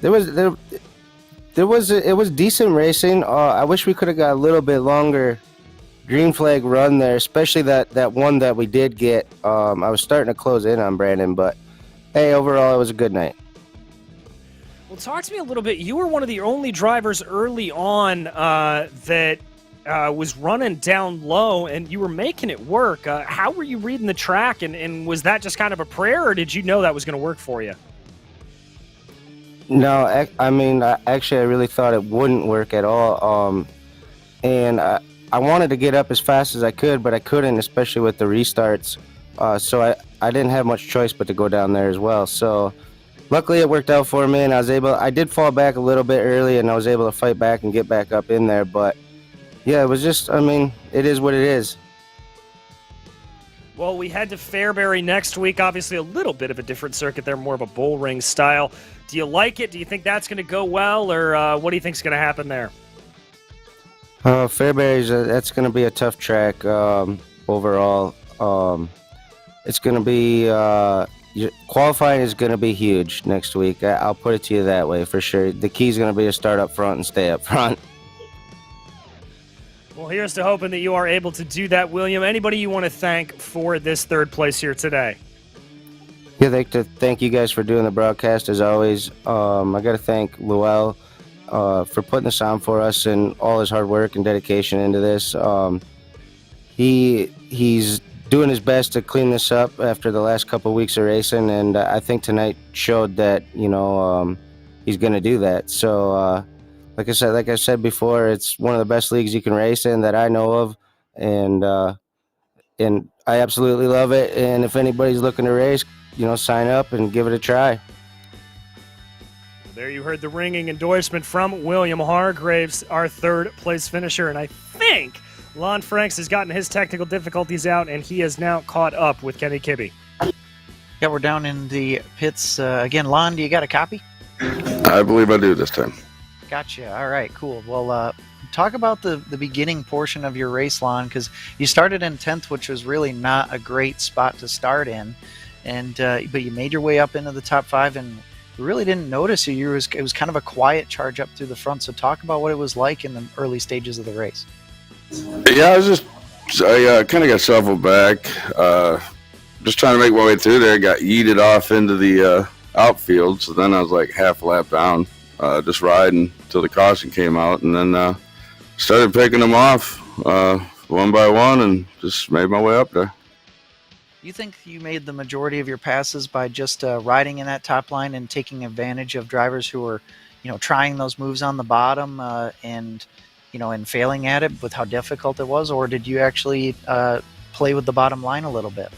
It was decent racing. I wish we could have got a little bit longer green flag run there, especially that one that we did get. I was starting to close in on Brandon, but hey, overall it was a good night. Well, talk to me a little bit. You were one of the only drivers early on that was running down low, and you were making it work. How were you reading the track, and was that just kind of a prayer, or did you know that was going to work for you? No, I mean, actually I really thought it wouldn't work at all. And I wanted to get up as fast as I could, but I couldn't, especially with the restarts. So I didn't have much choice but to go down there as well. So luckily it worked out for me, and I did fall back a little bit early, and I was able to fight back and get back up in there. But yeah, it was just, I mean, it is what it is. Well, we head to Fairbury next week. Obviously a little bit of a different circuit there, more of a bull ring style. Do you like it? Do you think that's going to go well, or what do you think is going to happen there? Fairbury's that's going to be a tough track overall. It's going to be qualifying is going to be huge next week. I'll put it to you that way for sure. The key is going to be to start up front and stay up front. Well, here's to hoping that you are able to do that, William. Anybody you want to thank for this third place here today? Yeah, I'd like to thank you guys for doing the broadcast as always. I got to thank Luell for putting this on for us and all his hard work and dedication into this. He's doing his best to clean this up after the last couple of weeks of racing, and I think tonight showed that he's going to do that. So like I said before, it's one of the best leagues you can race in that I know of, and I absolutely love it. And if anybody's looking to race, sign up and give it a try. There you heard the ringing endorsement from William Hargraves, our third place finisher, and I think Lon Franks has gotten his technical difficulties out, and he is now caught up with Kenny Kibbe. Yeah, we're down in the pits again. Lon, do you got a copy? I believe I do this time. Gotcha. All right, cool. Well, talk about the beginning portion of your race, Lon, because you started in 10th, which was really not a great spot to start in, and but you made your way up into the top 5, and we really didn't notice you. It was kind of a quiet charge up through the front. So talk about what it was like in the early stages of the race. Yeah, I kind of got shuffled back. Just trying to make my way through there. Got yeeted off into the outfield. So then I was like half a lap down, just riding till the caution came out. And then started picking them off one by one and just made my way up there. You think you made the majority of your passes by just riding in that top line and taking advantage of drivers who were, trying those moves on the bottom and failing at it with how difficult it was? Or did you actually play with the bottom line a little bit?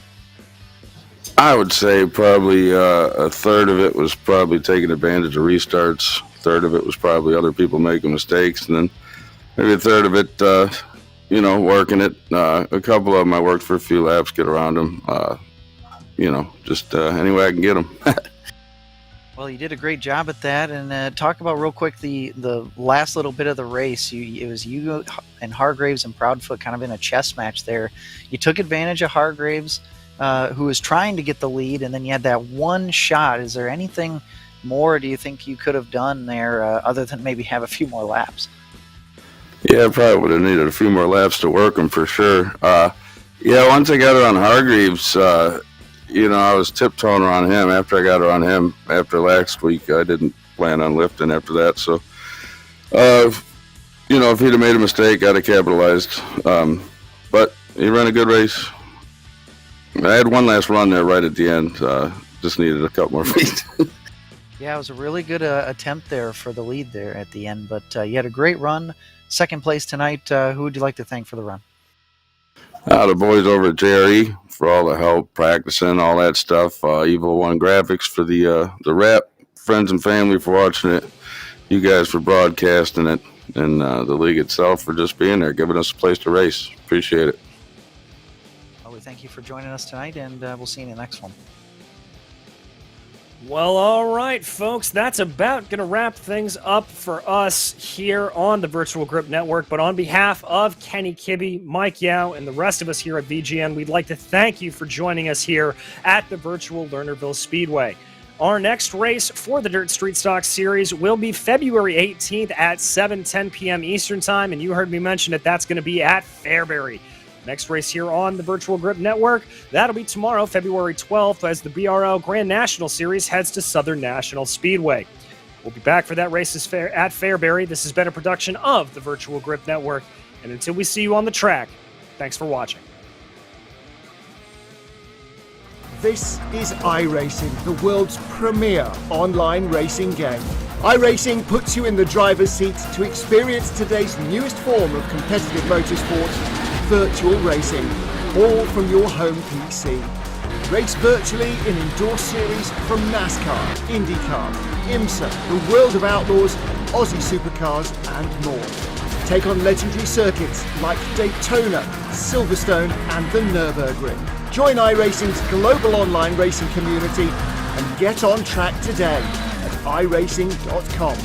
I would say probably a third of it was probably taking advantage of restarts. A third of it was probably other people making mistakes. And then maybe a third of it, working it. A couple of them I worked for a few laps, get around them. Just any way I can get them. Well, you did a great job at that. And talk about real quick the last little bit of the race. It was you and Hargraves and Proudfoot kind of in a chess match there. You took advantage of Hargraves, who was trying to get the lead, and then you had that one shot. Is there anything more do you think you could have done there other than maybe have a few more laps? Yeah, I probably would have needed a few more laps to work them for sure. Once I got it on Hargreaves, I was tiptoeing around him. After I got it on him after last week, I didn't plan on lifting after that. So, if he'd have made a mistake, I'd have capitalized. But he ran a good race. I had one last run there right at the end. Just needed a couple more feet. Yeah, it was a really good attempt there for the lead there at the end. But you had a great run. Second place tonight. Who would you like to thank for the run? The boys over at JRE for all the help, practicing, all that stuff. Evil One Graphics for the wrap. Friends and family for watching it. You guys for broadcasting it. And the league itself for just being there, giving us a place to race. Appreciate it. Well, we thank you for joining us tonight, and we'll see you in the next one. Well, all right, folks, that's about going to wrap things up for us here on the Virtual Grip Network. But on behalf of Kenny Kibbe, Mike Yao, and the rest of us here at VGN, we'd like to thank you for joining us here at the virtual Lernerville Speedway. Our next race for the Dirt Street Stock Series will be February 18th at 7:10 p.m. Eastern Time, and you heard me mention it, that's going to be at Fairbury. Next race here on the Virtual Grip Network, that'll be tomorrow, February 12th, as the BRL Grand National Series heads to Southern National Speedway. We'll be back for that race at Fairbury. This has been a production of the Virtual Grip Network, and until we see you on the track, thanks for watching. This is iRacing, the world's premier online racing game. iRacing puts you in the driver's seat to experience today's newest form of competitive motorsport, virtual racing, all from your home PC. Race virtually in endorsed series from NASCAR, IndyCar, IMSA, the World of Outlaws, Aussie Supercars, and more. Take on legendary circuits like Daytona, Silverstone, and the Nürburgring. Join iRacing's global online racing community and get on track today at iRacing.com.